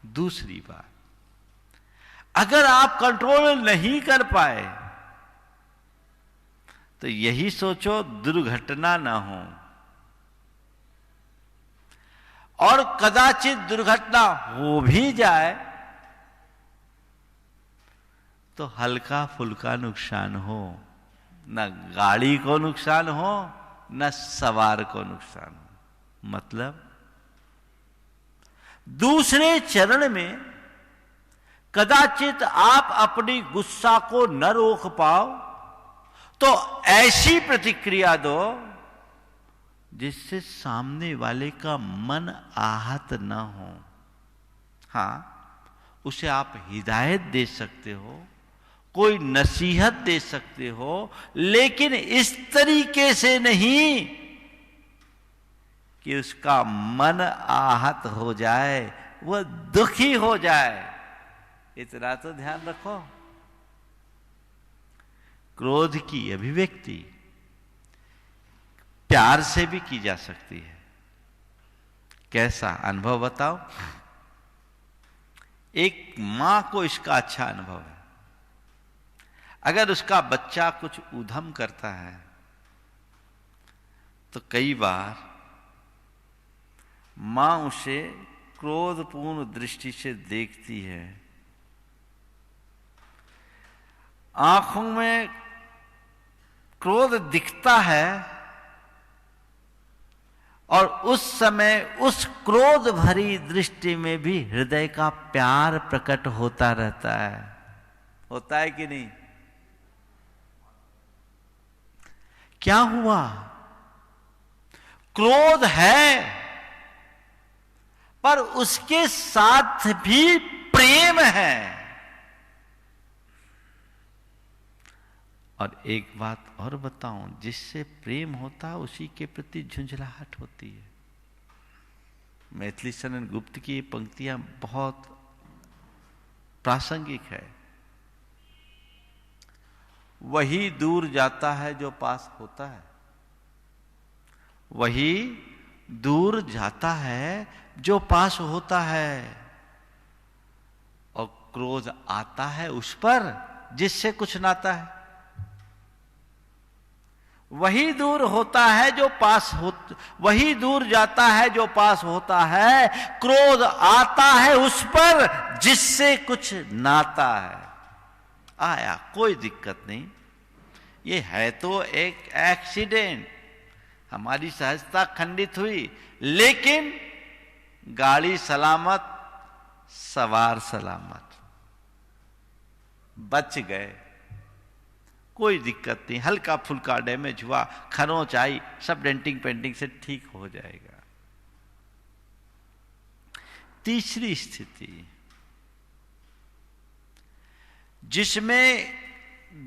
दूसरी बात, अगर आप कंट्रोल नहीं कर पाए तो यही सोचो दुर्घटना ना हो, और कदाचित दुर्घटना हो भी जाए तो हल्का फुल्का नुकसान हो, न गाड़ी को नुकसान हो न सवार को नुकसान हो। मतलब दूसरे चरण में कदाचित आप अपनी गुस्सा को न रोक पाओ तो ऐसी प्रतिक्रिया दो जिससे सामने वाले का मन आहत न हो। हां, उसे आप हिदायत दे सकते हो, कोई नसीहत दे सकते हो, लेकिन इस तरीके से नहीं कि उसका मन आहत हो जाए, वह दुखी हो जाए। इतना तो ध्यान रखो। क्रोध की अभिव्यक्ति प्यार से भी की जा सकती है। कैसा अनुभव बताओ? एक मां को इसका अच्छा अनुभव है। अगर उसका बच्चा कुछ उधम करता है तो कई बार मां उसे क्रोधपूर्ण दृष्टि से देखती है, आंखों में क्रोध दिखता है, और उस समय उस क्रोध भरी दृष्टि में भी हृदय का प्यार प्रकट होता रहता है। होता है कि नहीं? क्या हुआ? क्रोध है पर उसके साथ भी प्रेम है। और एक बात और बताऊं, जिससे प्रेम होता है उसी के प्रति झुंझलाहट होती है। मैथिली शरण गुप्त की ये पंक्तियां बहुत प्रासंगिक है। वही दूर जाता है जो पास होता है, वही दूर जाता है जो पास होता है, और क्रोध आता है उस पर जिससे कुछ नाता है। वही दूर होता है जो पास हो, वही दूर जाता है जो पास होता है। क्रोध आता है उस पर जिससे कुछ नाता है। आया, कोई दिक्कत नहीं। ये है तो एक एक्सीडेंट, हमारी सहजता खंडित हुई, लेकिन गाड़ी सलामत, सवार सलामत, बच गए, कोई दिक्कत नहीं। हल्का फुल्का डैमेज हुआ, खरोंच आई, सब डेंटिंग पेंटिंग से ठीक हो जाएगा। तीसरी स्थिति जिसमें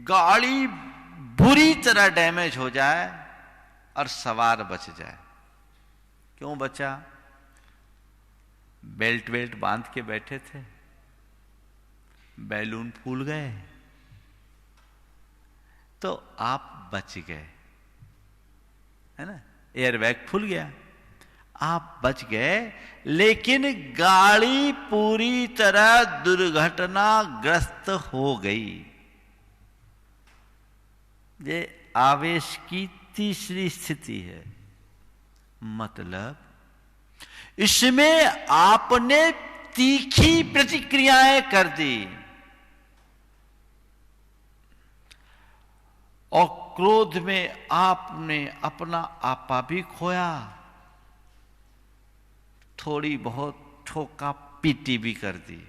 गाड़ी बुरी तरह डैमेज हो जाए और सवार बच जाए। क्यों बचा? बेल्ट बांध के बैठे थे, बैलून फूल गए तो आप बच गए, है ना, एयरबैग फूल गया, आप बच गए, लेकिन गाड़ी पूरी तरह दुर्घटनाग्रस्त हो गई। ये आवेश की तीसरी स्थिति है। मतलब इसमें आपने तीखी प्रतिक्रियाएं कर दी और क्रोध में आपने अपना आपा भी खोया, थोड़ी बहुत ठोका पीटी भी कर दी,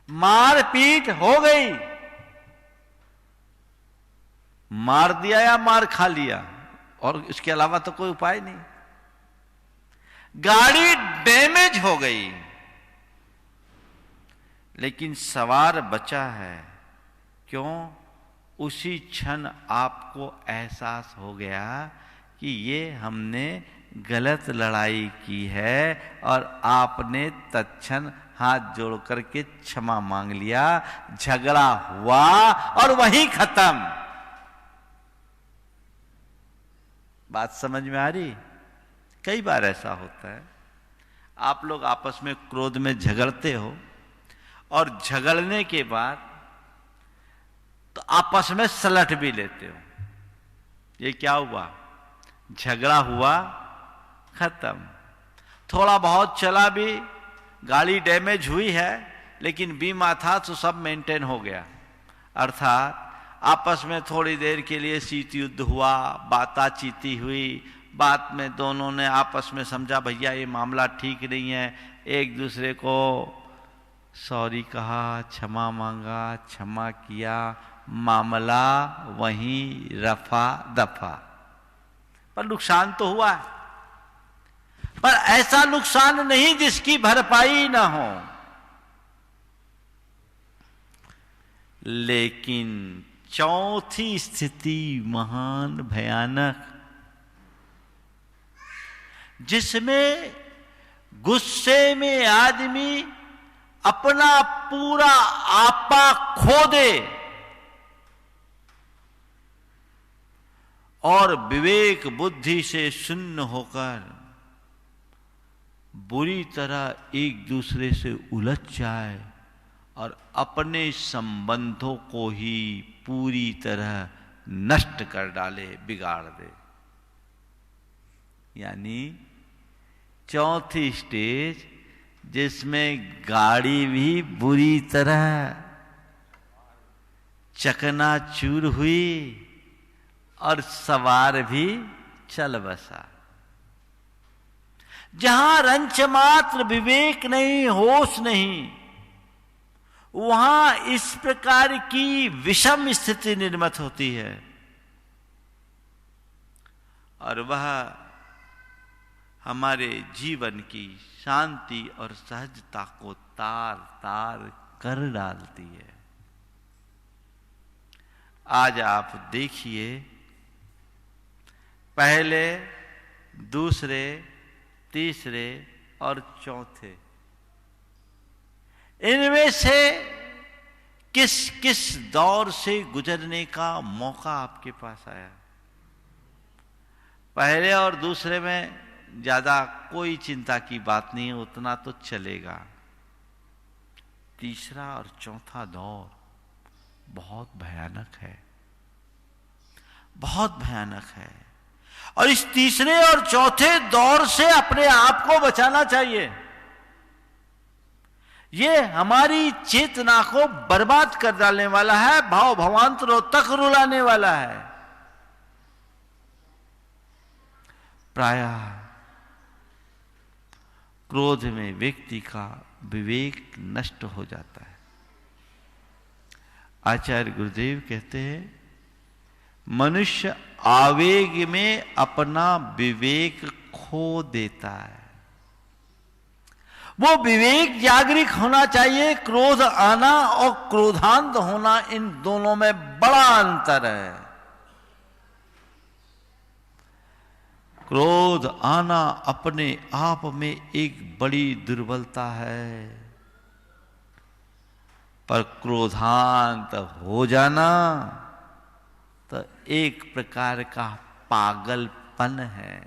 मारपीट हो गई, मार दिया या मार खा लिया, और इसके अलावा तो कोई उपाय नहीं। गाड़ी डैमेज हो गई, लेकिन सवार बचा है। क्यों? उसी क्षण आपको एहसास हो गया कि ये हमने गलत लड़ाई की है, और आपने तत्क्षण हाथ जोड़ करके क्षमा मांग लिया, झगड़ा हुआ और वहीं खत्म। बात समझ में आ रही? कई बार ऐसा होता है, आप लोग आपस में क्रोध में झगड़ते हो और झगड़ने के बाद तो आपस में सलट भी लेते हो। ये क्या हुआ? झगड़ा हुआ, खत्म। थोड़ा बहुत चला भी, गाड़ी डैमेज हुई है, लेकिन बीमा था तो सब मेंटेन हो गया। अर्थात आपस में थोड़ी देर के लिए शीत युद्ध हुआ, बाताचीती हुई, बात में दोनों ने आपस में समझा भैया ये मामला ठीक नहीं है, एक दूसरे को सॉरी कहा, क्षमा मांगा, क्षमा किया, मामला वहीं रफा दफा। पर नुकसान तो हुआ है, पर ऐसा नुकसान नहीं जिसकी भरपाई ना हो। लेकिन चौथी स्थिति महान भयानक, जिसमें गुस्से में आदमी अपना पूरा आपा खो दे और विवेक बुद्धि से शून्य होकर बुरी तरह एक दूसरे से उलझ जाए और अपने संबंधों को ही पूरी तरह नष्ट कर डाले, बिगाड़ दे। यानी चौथी स्टेज, जिसमें गाड़ी भी बुरी तरह चकनाचूर हुई और सवार भी चल बसा। जहां रंच मात्र विवेक नहीं, होश नहीं, वहां इस प्रकार की विषम स्थिति निर्मित होती है और वह हमारे जीवन की शांति और सहजता को तार तार कर डालती है। आज आप देखिए, पहले, दूसरे, तीसरे और चौथे, इनमें से किस किस दौर से गुजरने का मौका आपके पास आया? पहले और दूसरे में ज्यादा कोई चिंता की बात नहीं है, उतना तो चलेगा। तीसरा और चौथा दौर बहुत भयानक है, बहुत भयानक है। और इस तीसरे और चौथे दौर से अपने आप को बचाना चाहिए। ये हमारी चेतना को बर्बाद कर डालने वाला है, भाव भवांतरों तक रुलाने वाला है। प्रायः क्रोध में व्यक्ति का विवेक नष्ट हो जाता है। आचार्य गुरुदेव कहते हैं, मनुष्य आवेग में अपना विवेक खो देता है। वो विवेक जागृत होना चाहिए। क्रोध आना और क्रोधांत होना, इन दोनों में बड़ा अंतर है। क्रोध आना अपने आप में एक बड़ी दुर्बलता है, पर क्रोधांत हो जाना तो एक प्रकार का पागलपन है।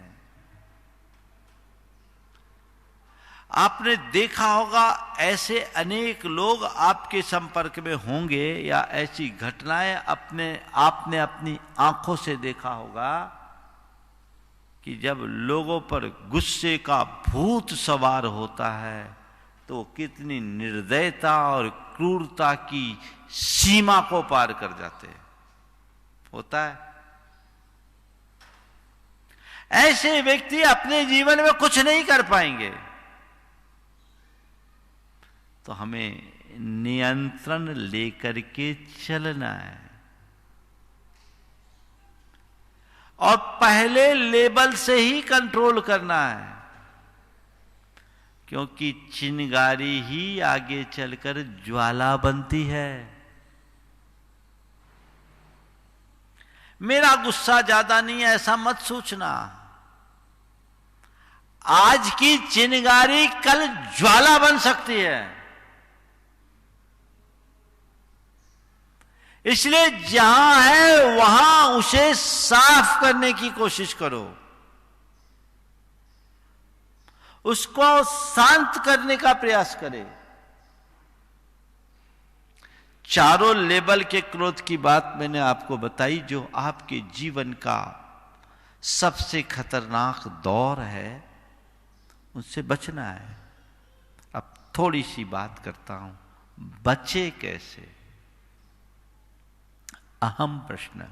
आपने देखा होगा, ऐसे अनेक लोग आपके संपर्क में होंगे या ऐसी घटनाएं आपने अपनी आंखों से देखा होगा कि जब लोगों पर गुस्से का भूत सवार होता है तो कितनी निर्दयता और क्रूरता की सीमा को पार कर जाते हैं। होता है। ऐसे व्यक्ति अपने जीवन में कुछ नहीं कर पाएंगे। तो हमें नियंत्रण लेकर के चलना है और पहले लेवल से ही कंट्रोल करना है, क्योंकि चिंगारी ही आगे चलकर ज्वाला बनती है। मेरा गुस्सा ज्यादा नहीं है ऐसा मत सोचना। आज की चिंगारी कल ज्वाला बन सकती है। इसलिए जहां है वहां उसे साफ करने की कोशिश करो, उसको शांत करने का प्रयास करें। चारों लेवल के क्रोध की बात मैंने आपको बताई, जो आपके जीवन का सबसे खतरनाक दौर है, उससे बचना है। अब थोड़ी सी बात करता हूं, बचे कैसे? अहम प्रश्न।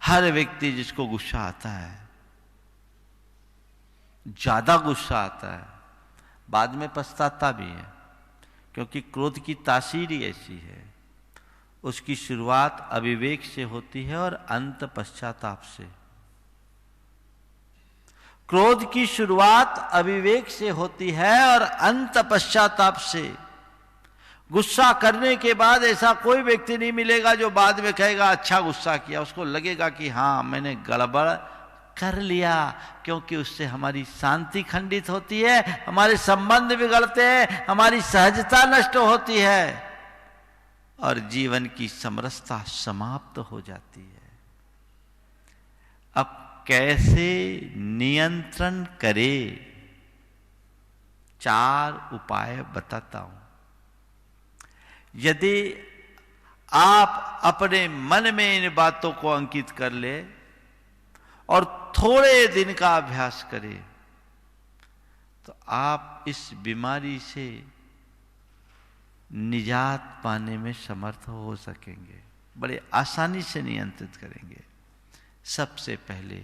हर व्यक्ति जिसको गुस्सा आता है, ज्यादा गुस्सा आता है, बाद में पछताता भी है, क्योंकि क्रोध की तासीर ही ऐसी है। उसकी शुरुआत अविवेक से होती है और अंत पश्चाताप से। क्रोध की शुरुआत अविवेक से होती है और अंत पश्चाताप से। गुस्सा करने के बाद ऐसा कोई व्यक्ति नहीं मिलेगा जो बाद में कहेगा अच्छा गुस्सा किया। उसको लगेगा कि हाँ मैंने गड़बड़ कर लिया, क्योंकि उससे हमारी शांति खंडित होती है, हमारे संबंध बिगड़ते हैं, हमारी सहजता नष्ट होती है और जीवन की समरसता समाप्त हो जाती है। अब कैसे नियंत्रण करें? 4 उपाय बताता हूं। यदि आप अपने मन में इन बातों को अंकित कर ले और थोड़े दिन का अभ्यास करें, तो आप इस बीमारी से निजात पाने में समर्थ हो सकेंगे, बड़े आसानी से नियंत्रित करेंगे। सबसे पहले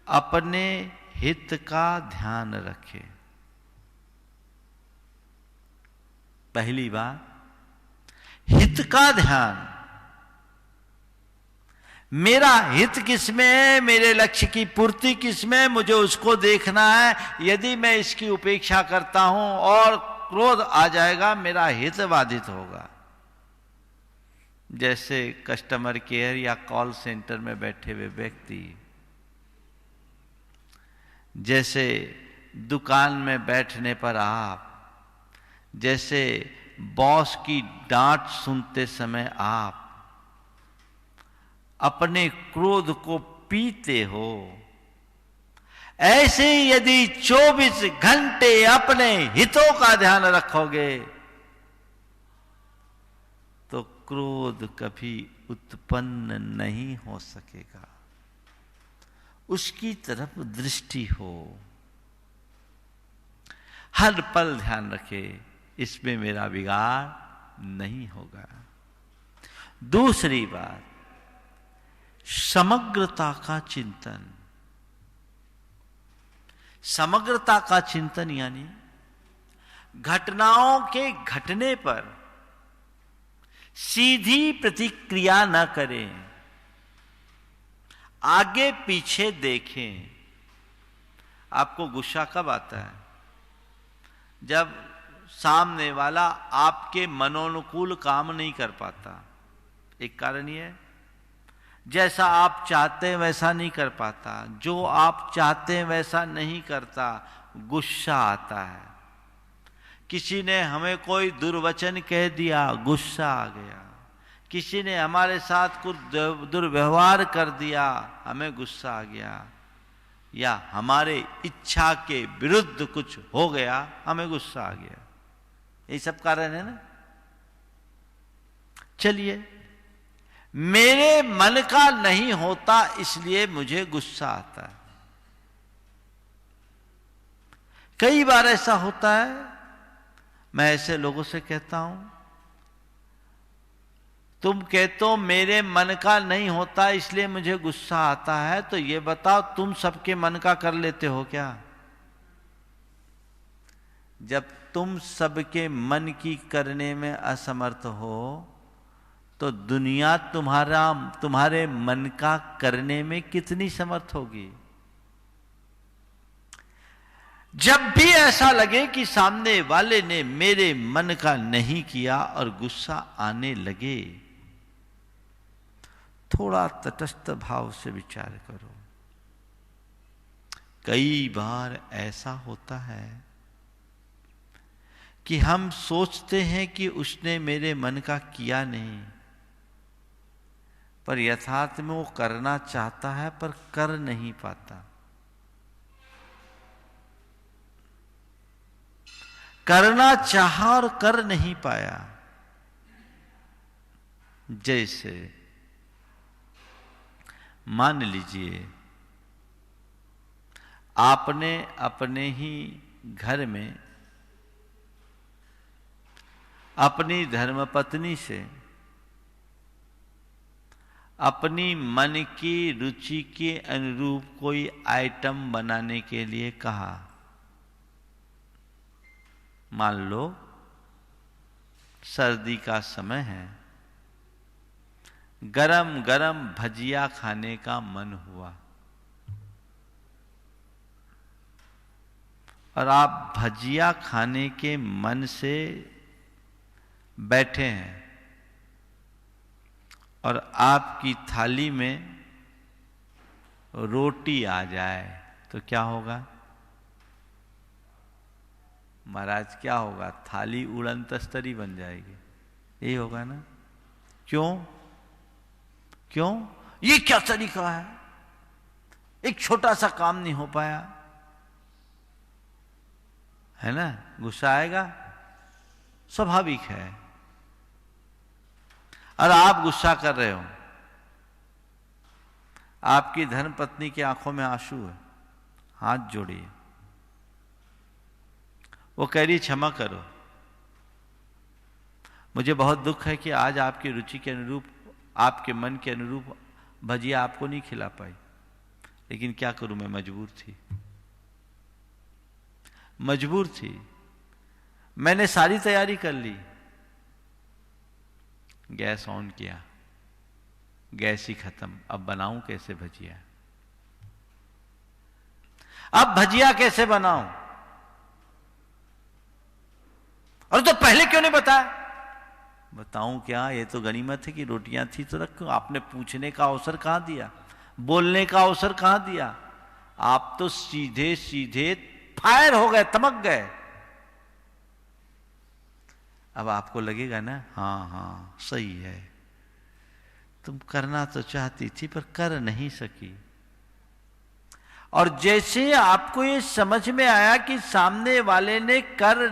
अपने हित का ध्यान रखें। पहली बात, हित का ध्यान। मेरा हित किसमें है, मेरे लक्ष्य की पूर्ति किसमें, मुझे उसको देखना है। यदि मैं इसकी उपेक्षा करता हूं और क्रोध आ जाएगा, मेरा हित बाधित होगा। जैसे कस्टमर केयर या कॉल सेंटर में बैठे हुए व्यक्ति, जैसे दुकान में बैठने पर आप, जैसे बॉस की डांट सुनते समय आप अपने क्रोध को पीते हो, ऐसे यदि 24 घंटे अपने हितों का ध्यान रखोगे तो क्रोध कभी उत्पन्न नहीं हो सकेगा। उसकी तरफ दृष्टि हो। हर पल ध्यान रखे इसमें मेरा बिगाड़ नहीं होगा। दूसरी बात, समग्रता का चिंतन। समग्रता का चिंतन यानी घटनाओं के घटने पर सीधी प्रतिक्रिया न करें, आगे पीछे देखें। आपको गुस्सा कब आता है? जब सामने वाला आपके मनोनुकूल काम नहीं कर पाता। एक कारण ये है, जैसा आप चाहते हैं वैसा नहीं कर पाता, जो आप चाहते हैं वैसा नहीं करता, गुस्सा आता है। किसी ने हमें कोई दुर्वचन कह दिया, गुस्सा आ गया। किसी ने हमारे साथ कुछ दुर्व्यवहार कर दिया, हमें गुस्सा आ गया। या हमारे इच्छा के विरुद्ध कुछ हो गया, हमें गुस्सा आ गया। ये सब कारण है ना। चलिए, मेरे मन का नहीं होता इसलिए मुझे गुस्सा आता है। कई बार ऐसा होता है, मैं ऐसे लोगों से कहता हूं, तुम कहते हो मेरे मन का नहीं होता इसलिए मुझे गुस्सा आता है, तो ये बताओ तुम सबके मन का कर लेते हो क्या? जब तुम सबके मन की करने में असमर्थ हो तो दुनिया तुम्हारे मन का करने में कितनी समर्थ होगी? जब भी ऐसा लगे कि सामने वाले ने मेरे मन का नहीं किया और गुस्सा आने लगे, थोड़ा तटस्थ भाव से विचार करो। कई बार ऐसा होता है कि हम सोचते हैं कि उसने मेरे मन का किया नहीं, पर यथार्थ में वो करना चाहता है पर कर नहीं पाता। करना चाहा और कर नहीं पाया। जैसे मान लीजिए आपने अपने ही घर में अपनी धर्मपत्नी से अपनी मन की रुचि के अनुरूप कोई आइटम बनाने के लिए कहा। मान लो सर्दी का समय है, गरम गरम भजिया खाने का मन हुआ और आप भजिया खाने के मन से बैठे हैं और आपकी थाली में रोटी आ जाए तो क्या होगा? महाराज क्या होगा? थाली उड़न तस्तरी बन जाएगी। यही होगा ना? क्यों? क्यों? ये क्या तरीका है? एक छोटा सा काम नहीं हो पाया, है ना? गुस्सा आएगा, स्वाभाविक है। और आप गुस्सा कर रहे हो, आपकी धर्मपत्नी की आंखों में आंसू है, हाथ जोड़िए। वो कह रही क्षमा करो, मुझे बहुत दुख है कि आज आपकी रुचि के अनुरूप, आपके मन के अनुरूप भजिया आपको नहीं खिला पाई, लेकिन क्या करूं, मैं मजबूर थी। मजबूर थी, मैंने सारी तैयारी कर ली। गैस ऑन किया, गैस ही खत्म, अब बनाऊं कैसे भजिया? अब भजिया कैसे बनाऊं? और तो पहले क्यों नहीं बताया? बताऊं क्या? ये तो गनीमत है कि रोटियां थी तो रखो। आपने पूछने का अवसर कहां दिया, बोलने का अवसर कहां दिया? आप तो सीधे सीधे फायर हो गए, तमक गए। अब आपको लगेगा ना, हाँ हाँ सही है, तुम करना तो चाहती थी पर कर नहीं सकी। और जैसे आपको ये समझ में आया कि सामने वाले ने कर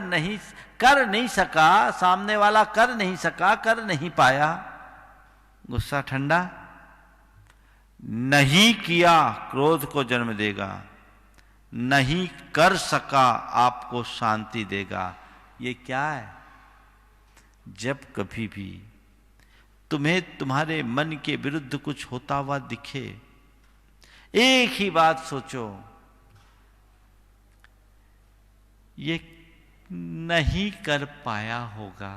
नहीं सका, सामने वाला कर नहीं सका, कर नहीं पाया, गुस्सा ठंडा। नहीं किया क्रोध को जन्म देगा, नहीं कर सका आपको शांति देगा। ये क्या है? जब कभी भी तुम्हें तुम्हारे मन के विरुद्ध कुछ होता हुआ दिखे, एक ही बात सोचो, ये नहीं कर पाया होगा,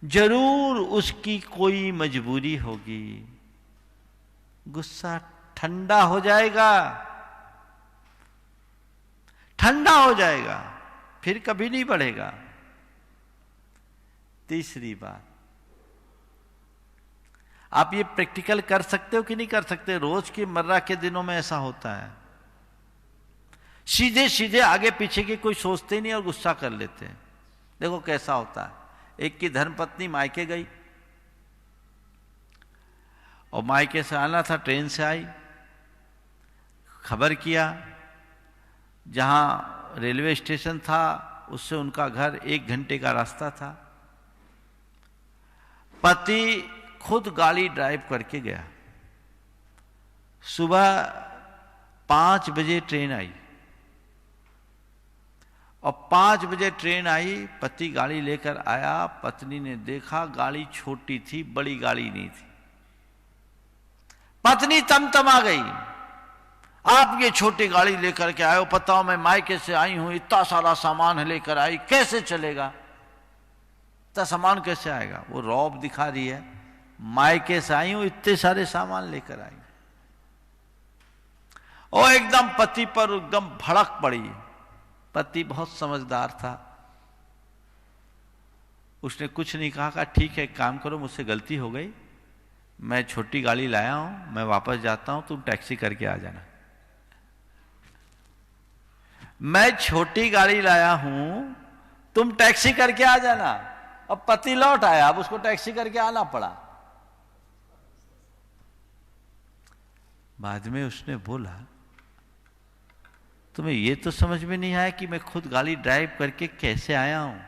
जरूर उसकी कोई मजबूरी होगी। गुस्सा ठंडा हो जाएगा, ठंडा हो जाएगा, फिर कभी नहीं बढ़ेगा। तीसरी बात, आप ये प्रैक्टिकल कर सकते हो कि नहीं कर सकते? रोज की मर्रा के दिनों में ऐसा होता है, सीधे सीधे आगे पीछे की कोई सोचते नहीं और गुस्सा कर लेते हैं। देखो कैसा होता है। एक की धर्मपत्नी मायके गई और मायके से आना था, ट्रेन से आई, खबर किया, जहां रेलवे स्टेशन था उससे उनका घर 1 घंटे का रास्ता था। पति खुद गाड़ी ड्राइव करके गया। सुबह 5 बजे ट्रेन आई और 5 बजे ट्रेन आई, पति गाड़ी लेकर आया। पत्नी ने देखा गाड़ी छोटी थी, बड़ी गाड़ी नहीं थी। पत्नी तमतमा गई, आप ये छोटी गाड़ी लेकर के आए हो, पता हो मैं मायके से आई हूं, इतना सारा सामान लेकर आई, कैसे चलेगा? इतना सामान कैसे आएगा? वो रौब दिखा रही है, मायके से आई हूं, इतने सारे सामान लेकर आई। और एकदम पति पर एकदम भड़क पड़ी। पति बहुत समझदार था, उसने कुछ नहीं कहा, ठीक है काम करो, मुझसे गलती हो गई, मैं छोटी गाड़ी लाया हूं, मैं वापस जाता हूं, तुम टैक्सी करके आ जाना। मैं छोटी गाड़ी लाया हूं, तुम टैक्सी करके आ जाना। अब पति लौट आया, अब उसको टैक्सी करके आना पड़ा। बाद में उसने बोला, तुम्हें यह तो समझ में नहीं आया कि मैं खुद गाड़ी ड्राइव करके कैसे आया हूं?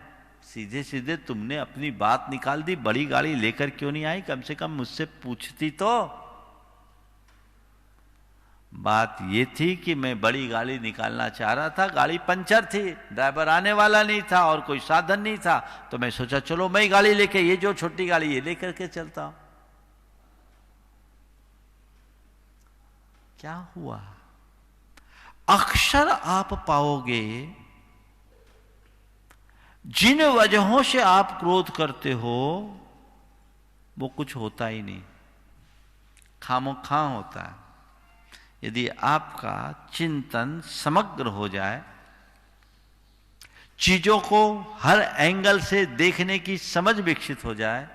सीधे सीधे तुमने अपनी बात निकाल दी, बड़ी गाड़ी लेकर क्यों नहीं आई? कम से कम मुझसे पूछती तो। बात ये थी कि मैं बड़ी गाड़ी निकालना चाह रहा था, गाड़ी पंचर थी, ड्राइवर आने वाला नहीं था और कोई साधन नहीं था, तो मैं सोचा चलो मैं गाड़ी लेके, ये जो छोटी गाड़ी ये लेकर के चलता हूं। क्या हुआ? अक्सर आप पाओगे जिन वजहों से आप क्रोध करते हो वो कुछ होता ही नहीं, खामोखा होता है। यदि आपका चिंतन समग्र हो जाए, चीजों को हर एंगल से देखने की समझ विकसित हो जाए,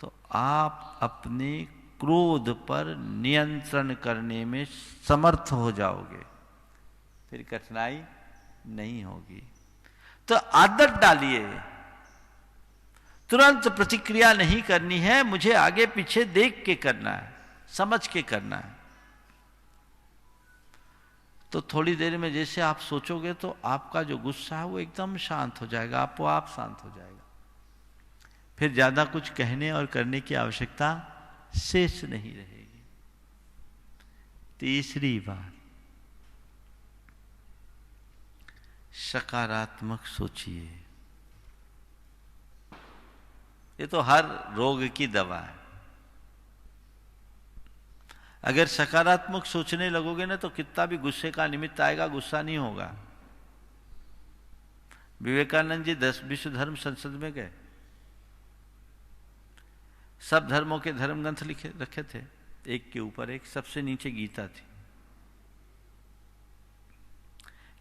तो आप अपने क्रोध पर नियंत्रण करने में समर्थ हो जाओगे, फिर कठिनाई नहीं होगी। तो आदत डालिए, तुरंत प्रतिक्रिया नहीं करनी है, मुझे आगे पीछे देख के करना है, समझ के करना है। तो थोड़ी देर में जैसे आप सोचोगे तो आपका जो गुस्सा है वो एकदम शांत हो जाएगा, आपको आप शांत हो जाएगा, फिर ज्यादा कुछ कहने और करने की आवश्यकता शेष नहीं रहेगी। तीसरी बात, सकारात्मक सोचिए। ये तो हर रोग की दवा है। अगर सकारात्मक सोचने लगोगे ना तो कितना भी गुस्से का निमित्त आएगा, गुस्सा नहीं होगा। विवेकानंद जी 10 विश्व धर्म संसद में गए, सब धर्मों के धर्म ग्रंथ लिखे रखे थे, एक के ऊपर एक, सबसे नीचे गीता थी।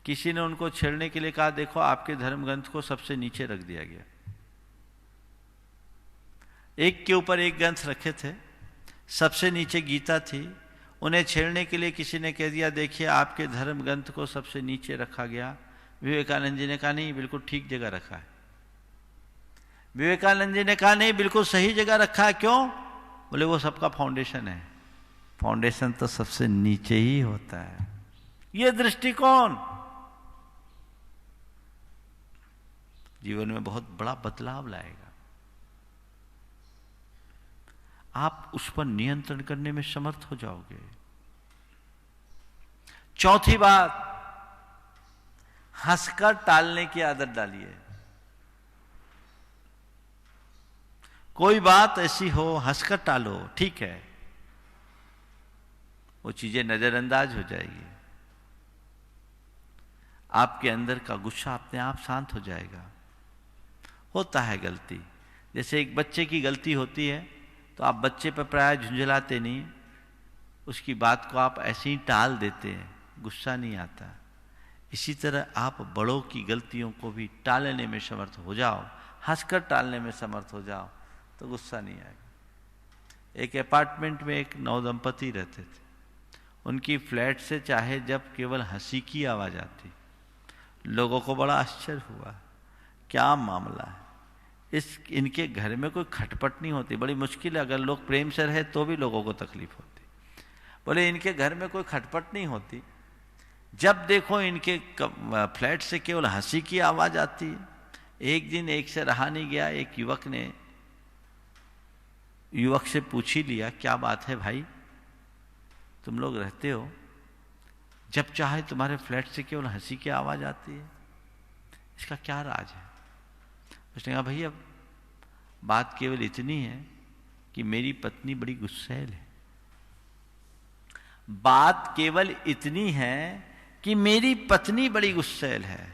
किसी ने उनको छेड़ने के लिए कहा, देखो आपके धर्म ग्रंथ को सबसे नीचे रख दिया गया। एक के ऊपर एक ग्रंथ रखे थे, सबसे नीचे गीता थी। उन्हें छेड़ने के लिए किसी ने कह दिया, देखिए आपके धर्म ग्रंथ को सबसे नीचे रखा गया। विवेकानंद जी ने कहा, नहीं बिल्कुल ठीक जगह रखा है। विवेकानंद जी ने कहा, नहीं बिल्कुल सही जगह रखा है। क्यों? बोले वो सबका फाउंडेशन है, फाउंडेशन तो सबसे नीचे ही होता है। ये दृष्टिकोण जीवन में बहुत बड़ा बदलाव लाएगा। आप उस पर नियंत्रण करने में समर्थ हो जाओगे। चौथी बात, हंसकर टालने की आदत डालिए। कोई बात ऐसी हो हंसकर टालो, ठीक है, वो चीजें नजरअंदाज हो जाएगी, आपके अंदर का गुस्सा अपने आप शांत हो जाएगा। होता है गलती, जैसे एक बच्चे की गलती होती है तो आप बच्चे पर प्राय झुंझलाते नहीं, उसकी बात को आप ऐसे ही टाल देते हैं, गुस्सा नहीं आता। इसी तरह आप बड़ों की गलतियों को भी टालने में समर्थ हो जाओ, हंसकर टालने में समर्थ हो जाओ, तो गुस्सा नहीं आएगा। एक अपार्टमेंट में एक नवदंपति रहते थे, उनकी फ्लैट से चाहे जब केवल हंसी की आवाज आती, लोगों को बड़ा आश्चर्य हुआ, क्या मामला है, इनके घर में कोई खटपट नहीं होती, बड़ी मुश्किल है, अगर लोग प्रेम से रहे तो भी लोगों को तकलीफ होती। बोले इनके घर में कोई खटपट नहीं होती, जब देखो इनके फ्लैट से केवल हंसी की आवाज आती है। एक दिन एक से रहा नहीं गया, एक युवक ने युवक से पूछ ही लिया, क्या बात है भाई, तुम लोग रहते हो, जब चाहे तुम्हारे फ्लैट से केवल हंसी की आवाज आती है, इसका क्या राज है? उसने कहा भैया बात केवल इतनी है कि मेरी पत्नी बड़ी गुस्सैल है। बात केवल इतनी है कि मेरी पत्नी बड़ी गुस्सैल है।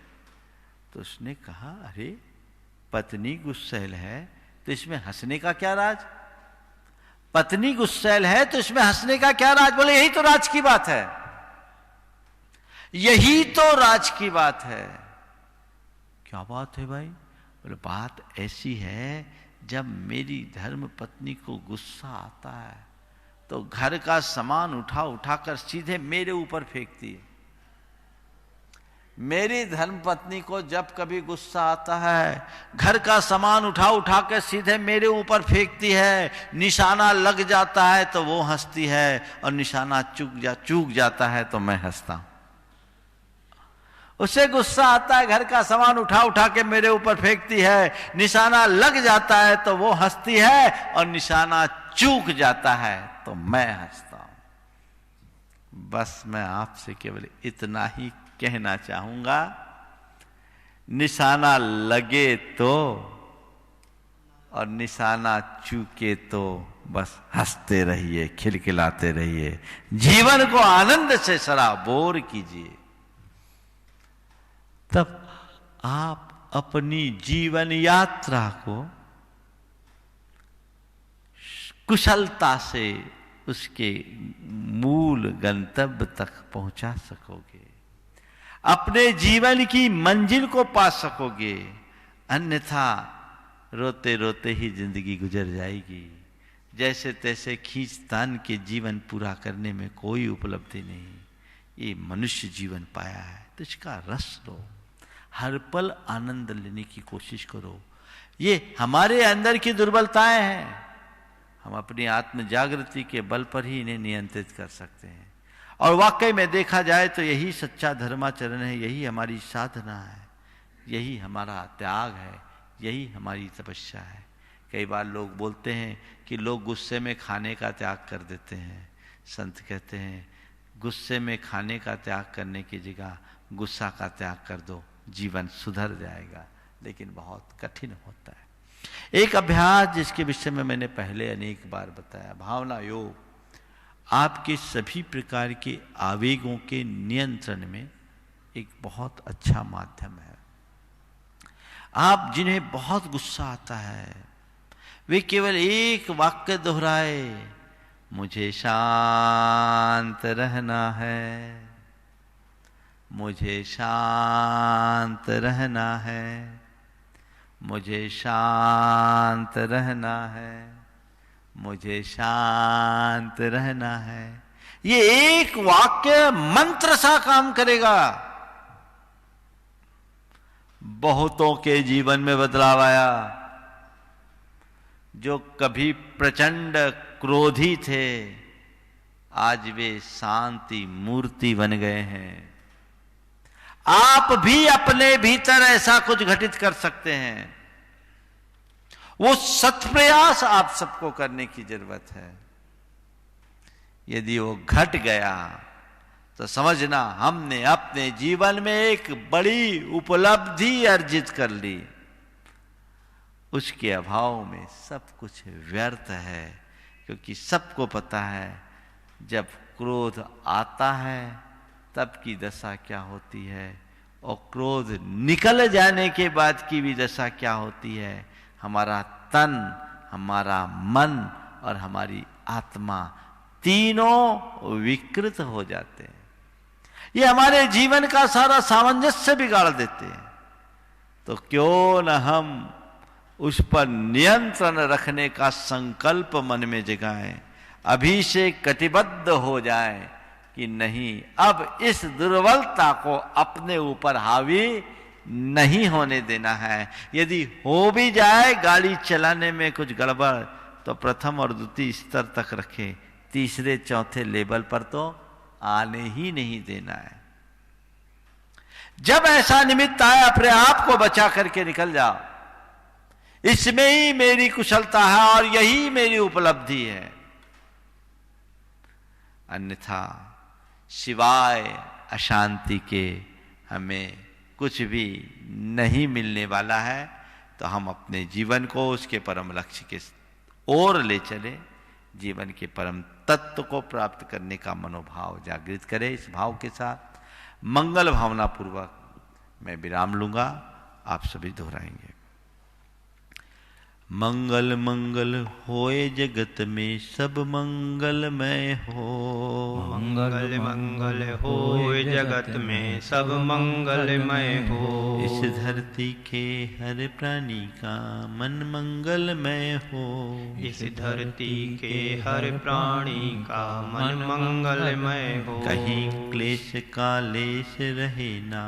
तो उसने कहा अरे पत्नी गुस्सैल है तो इसमें हंसने का क्या राज? पत्नी गुस्सैल है तो इसमें हंसने का क्या राज? बोले यही तो राज की बात है, यही तो राज की बात है। क्या बात है भाई? बोले बात ऐसी है, जब मेरी धर्म पत्नी को गुस्सा आता है तो घर का सामान उठा उठाकर सीधे मेरे ऊपर फेंकती है। मेरी धर्म पत्नी को जब कभी गुस्सा आता है, घर का सामान उठा उठा कर सीधे मेरे ऊपर फेंकती है, निशाना लग जाता है तो वो हंसती है, और निशाना चूक जाता है तो मैं हंसता हूं। उसे गुस्सा आता है, घर का सामान उठा उठा के मेरे ऊपर फेंकती है, निशाना लग जाता है तो वो हंसती है, और निशाना चूक जाता है तो मैं हंसता हूं। बस मैं आपसे केवल इतना ही कहना चाहूंगा, निशाना लगे तो और निशाना चूके तो बस हंसते रहिए, खिलखिलाते रहिए, जीवन को आनंद से सराबोर कीजिए। तब आप अपनी जीवन यात्रा को कुशलता से उसके मूल गंतव्य तक पहुंचा सकोगे, अपने जीवन की मंजिल को पा सकोगे। अन्यथा रोते रोते ही जिंदगी गुजर जाएगी, जैसे तैसे खींचतान के जीवन पूरा करने में कोई उपलब्धि नहीं। ये मनुष्य जीवन पाया है तो इसका रस लो, हर पल आनंद लेने की कोशिश करो। ये हमारे अंदर की दुर्बलताएं हैं, हम अपनी आत्म जागृति के बल पर ही इन्हें नियंत्रित कर सकते हैं। और वाकई में देखा जाए तो यही सच्चा धर्माचरण है, यही हमारी साधना है, यही हमारा त्याग है, यही हमारी तपस्या है। कई बार लोग बोलते हैं कि लोग गुस्से में खाने का त्याग कर देते हैं। संत कहते हैं गुस्से में खाने का त्याग करने की जगह गुस्सा का त्याग कर दो, जीवन सुधर जाएगा, लेकिन बहुत कठिन होता है। एक अभ्यास जिसके विषय में मैंने पहले अनेक बार बताया, भावना योग, आपके सभी प्रकार के आवेगों के नियंत्रण में एक बहुत अच्छा माध्यम है। आप जिन्हें बहुत गुस्सा आता है वे केवल एक वाक्य दोहराए, मुझे शांत रहना है, मुझे शांत रहना है, मुझे शांत रहना है, मुझे शांत रहना है। ये एक वाक्य मंत्र सा काम करेगा, बहुतों के जीवन में बदलाव आया। जो कभी प्रचंड क्रोधी थे आज वे शांति मूर्ति बन गए हैं। आप भी अपने भीतर ऐसा कुछ घटित कर सकते हैं, वो सत्प्रयास आप सबको करने की जरूरत है। यदि वो घट गया तो समझना हमने अपने जीवन में एक बड़ी उपलब्धि अर्जित कर ली। उसके अभाव में सब कुछ व्यर्थ है, क्योंकि सबको पता है जब क्रोध आता है तब की दशा क्या होती है, और क्रोध निकल जाने के बाद की भी दशा क्या होती है। हमारा तन, हमारा मन और हमारी आत्मा तीनों विकृत हो जाते हैं। ये हमारे जीवन का सारा सामंजस्य बिगाड़ देते हैं। तो क्यों न हम उस पर नियंत्रण रखने का संकल्प मन में जगाएं, अभी से कटिबद्ध हो जाएं कि नहीं, अब इस दुर्बलता को अपने ऊपर हावी नहीं होने देना है। यदि हो भी जाए गाड़ी चलाने में कुछ गड़बड़, तो प्रथम और द्वितीय स्तर तक रखें, तीसरे चौथे लेवल पर तो आने ही नहीं देना है। जब ऐसा निमित्त आए अपने आप को बचा करके निकल जाओ, इसमें ही मेरी कुशलता है और यही मेरी उपलब्धि है। अन्यथा सिवाय अशांति के हमें कुछ भी नहीं मिलने वाला है। तो हम अपने जीवन को उसके परम लक्ष्य के ओर ले चले, जीवन के परम तत्व को प्राप्त करने का मनोभाव जागृत करें। इस भाव के साथ मंगल भावना पूर्वक मैं विराम लूंगा, आप सभी दोहराएंगे। मंगल मंगल होए जगत में सब मंगलमय हो। मंगल मंगल होए जगत में सब मंगलमय हो। इस धरती के हर प्राणी का मन मंगलमय हो। इस धरती के हर प्राणी का मन मंगलमय हो। कहीं क्लेश का लेश रहे ना,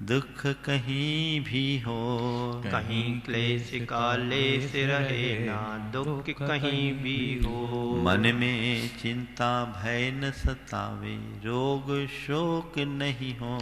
दुख कहीं भी हो। कहीं क्लेश का लेश रहे ना, दुख कहीं भी हो। मन में चिंता भय न सतावे, रोग शोक नहीं हो।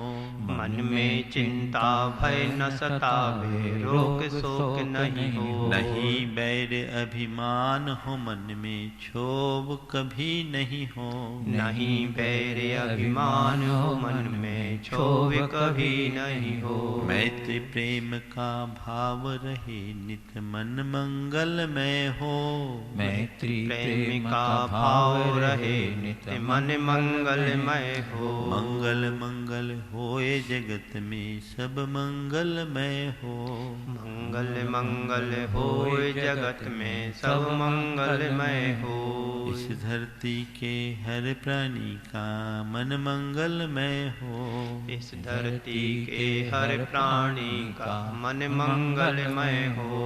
मन में चिंता भय न सतावे, रोग शोक नहीं हो। नहीं बैर अभिमान हो मन में, क्षोभ कभी नहीं हो। नहीं बैर अभिमान हो मन में, क्षोभ कभी नहीं हो। मैत्री प्रेम का भाव रहे नित, मन मंगलमय हो। मैत्री प्रेम का भाव रहे नित, मन मंगलमय हो। मंगल मंगल होए जगत में सब मंगलमय हो। मंगल मंगल होए जगत में सब मंगलमय हो। इस धरती के हर प्राणी का मन मंगलमय हो। इस धरती के हर प्राणी का मन मंगलमय हो।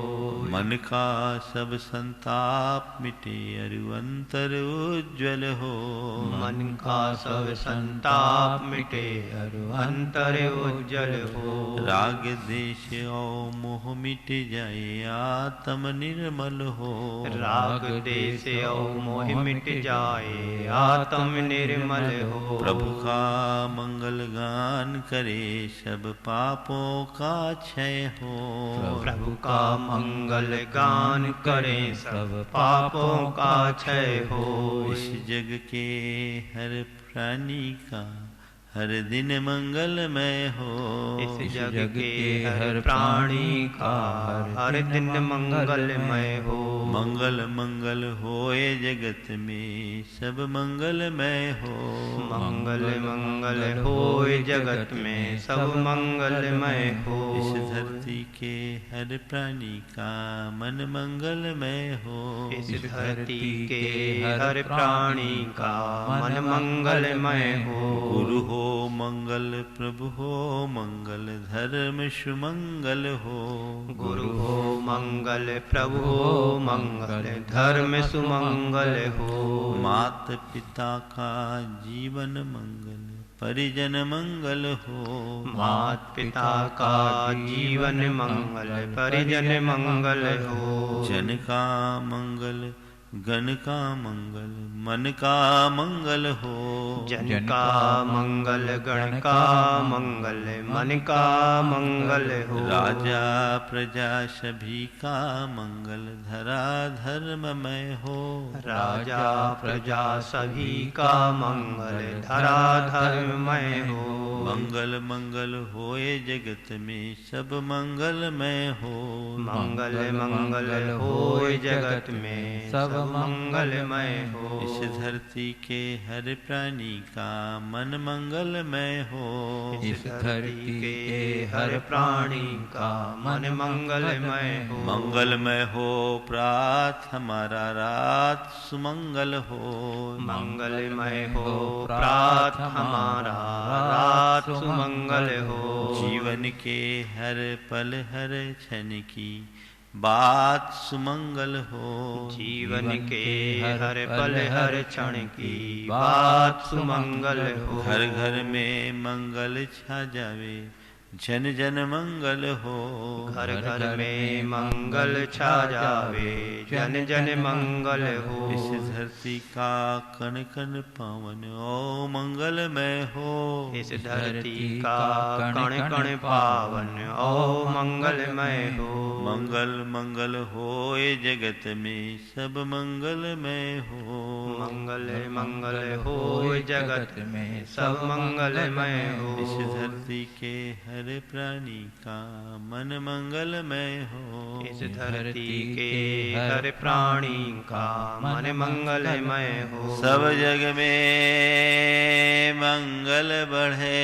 मन का सब संताप मिटे अरु अंतर उज्ज्वल हो। मन का सब संताप मिटे अरु अंतर उज्जवल हो। राग देश और मोह मिट जाए आत्म निर्मल हो। राग देश और मोह मिट जाए आत्म निर्मल हो। प्रभु का मंगल गान करे सब पापों का क्षय हो। प्रभु का मंगल गान करें सब पापों का क्षय हो। इस जग के हर प्राणी का हर दिन मंगलमय हो। इस जग के हर प्राणी का हर दिन मंगलमय हो। मंगल मंगल होए जगत में सब मंगलमय हो। मंगल मंगल होए जगत में सब मंगलमय हो। इस धरती के हर प्राणी का मन मंगलमय हो। इस धरती के हर प्राणी का मन मंगलमय हो। गुरु हो मंगल प्रभु हो मंगल धर्म सुमंगल हो। गुरु हो मंगल प्रभु हो मंगल धर्म सुमंगल हो। मात पिता का जीवन मंगल परिजन मंगल हो। मात पिता का जीवन मंगल परिजन मंगल हो। जन का मंगल गण का मंगल मन का मंगल हो। जन का मंगल गण का मंगल मन का मंगल हो। राजा प्रजा सभी का मंगल धरा धर्ममय हो। राजा प्रजा सभी का मंगल धरा धर्ममय हो। मंगल मंगल होए जगत में सब मंगलमय हो। मंगल मंगल होए जगत में सब मंगलमय हो। इस धरती के हर प्राणी का मन मंगलमय हो। इस धरती के हर प्राणी का मन मंगलमय हो। मंगलमय हो प्रात हमारा रात सुमंगल हो। मंगलमय हो प्रात हमारा रात सुमंगल हो। जीवन के हर पल हर क्षण की बात सुमंगल हो। जीवन के हर पल हर क्षण की बात सुमंगल हो। घर घर में मंगल छा जावे जन जन मंगल हो। घर घर में मंगल छा जावे जन जन मंगल हो। इस धरती का कण कण पावन ओ मंगलमय हो। इस धरती का कण कण पावन ओ मंगलमय हो। मंगल मंगल होए जगत में सब मंगलमय हो। मंगल मंगल होए जगत में सब मंगलमय हो। इस धरती के हर प्राणी का मन मंगलमय हो। इस धरती के हर प्राणी का मन मंगलमय हो। सब जग में मंगल बढ़े।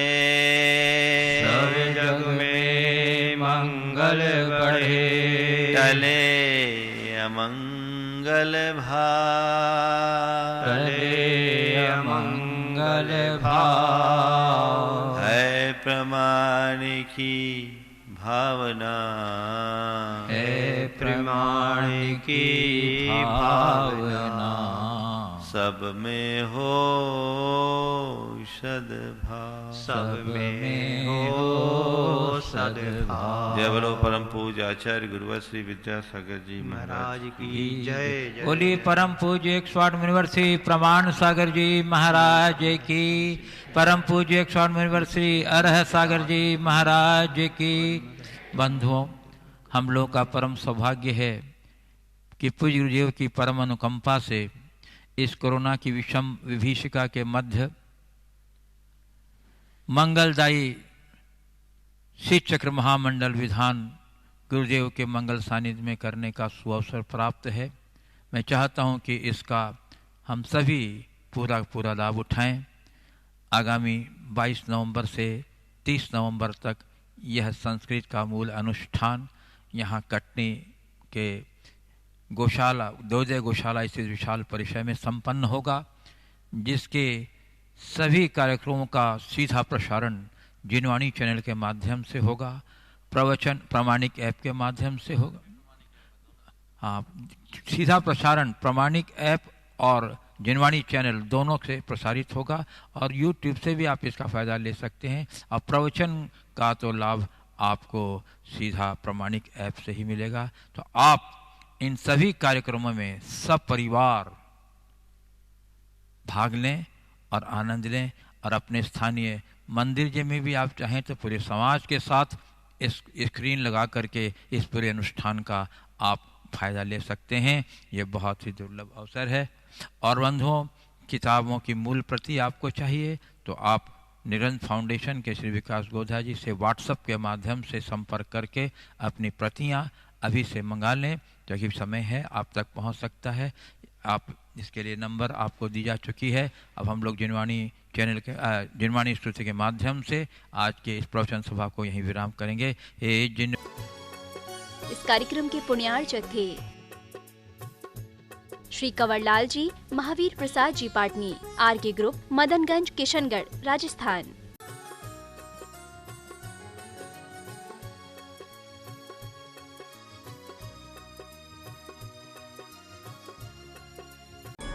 सब जग में मंगल बढ़े। टले अमंगल भाव। टले अमंगल भाव। है प्रमाण की भावना। है प्रमाण की भावना। सब में हो सद्भाव। सब में हो सद्भाव। जय बोलो परम पूज्य आचार्य गुरुवर श्री विद्यासागर जी महाराज की जय। जय बोलिए परम पूज्य 108 मुनिवर श्री प्रमाण सागर जी महाराज की। परम पूज्य 108 मुनिवर श्री अरह सागर जी महाराज की। बंधुओं, हम लोग का परम सौभाग्य है कि पूज्य गुरुदेव की परम अनुकंपा से इस कोरोना की विषम विभीषिका के मध्य मंगलदायी शीत चक्र महामंडल विधान गुरुदेव के मंगल सानिध्य में करने का सुअवसर प्राप्त है। मैं चाहता हूं कि इसका हम सभी पूरा लाभ उठाएं। आगामी 22 नवंबर से 30 नवंबर तक यह संस्कृत का मूल अनुष्ठान यहाँ कटनी के गौशाला दोदय गौशाला स्थित विशाल परिसर में संपन्न होगा, जिसके सभी कार्यक्रमों का सीधा प्रसारण जिनवाणी चैनल के माध्यम से होगा, प्रवचन प्रमाणिक ऐप के माध्यम से होगा। हाँ, सीधा प्रसारण प्रमाणिक ऐप और जिनवाणी चैनल दोनों से प्रसारित होगा और यूट्यूब से भी आप इसका फ़ायदा ले सकते हैं। और प्रवचन का तो लाभ आपको सीधा प्रमाणिक ऐप से ही मिलेगा। तो आप इन सभी कार्यक्रमों में सब परिवार भाग लें और आनंद लें और अपने स्थानीय मंदिर जी में भी आप चाहें तो पूरे समाज के साथ इस स्क्रीन लगा करके इस पूरे अनुष्ठान का आप फायदा ले सकते हैं। ये बहुत ही दुर्लभ अवसर है। और बंधुओं, किताबों की मूल प्रति आपको चाहिए तो आप निरंतर फाउंडेशन के श्री विकास गोधा जी से व्हाट्सएप के माध्यम से संपर्क करके अपनी प्रतियां अभी से मंगा लें, क्योंकि समय है आप तक पहुंच सकता है। आप इसके लिए नंबर आपको दी जा चुकी है। अब हम लोग जिनवाणी चैनल के जिनवाणी स्तुति के माध्यम से आज के इस प्रवचन सभा को यहीं विराम करेंगे। इस कार्यक्रम के पुण्यार्चक थे श्री कंवरलाल जी, महावीर प्रसाद जी पाटनी, आर के ग्रुप, मदनगंज, किशनगढ़, राजस्थान।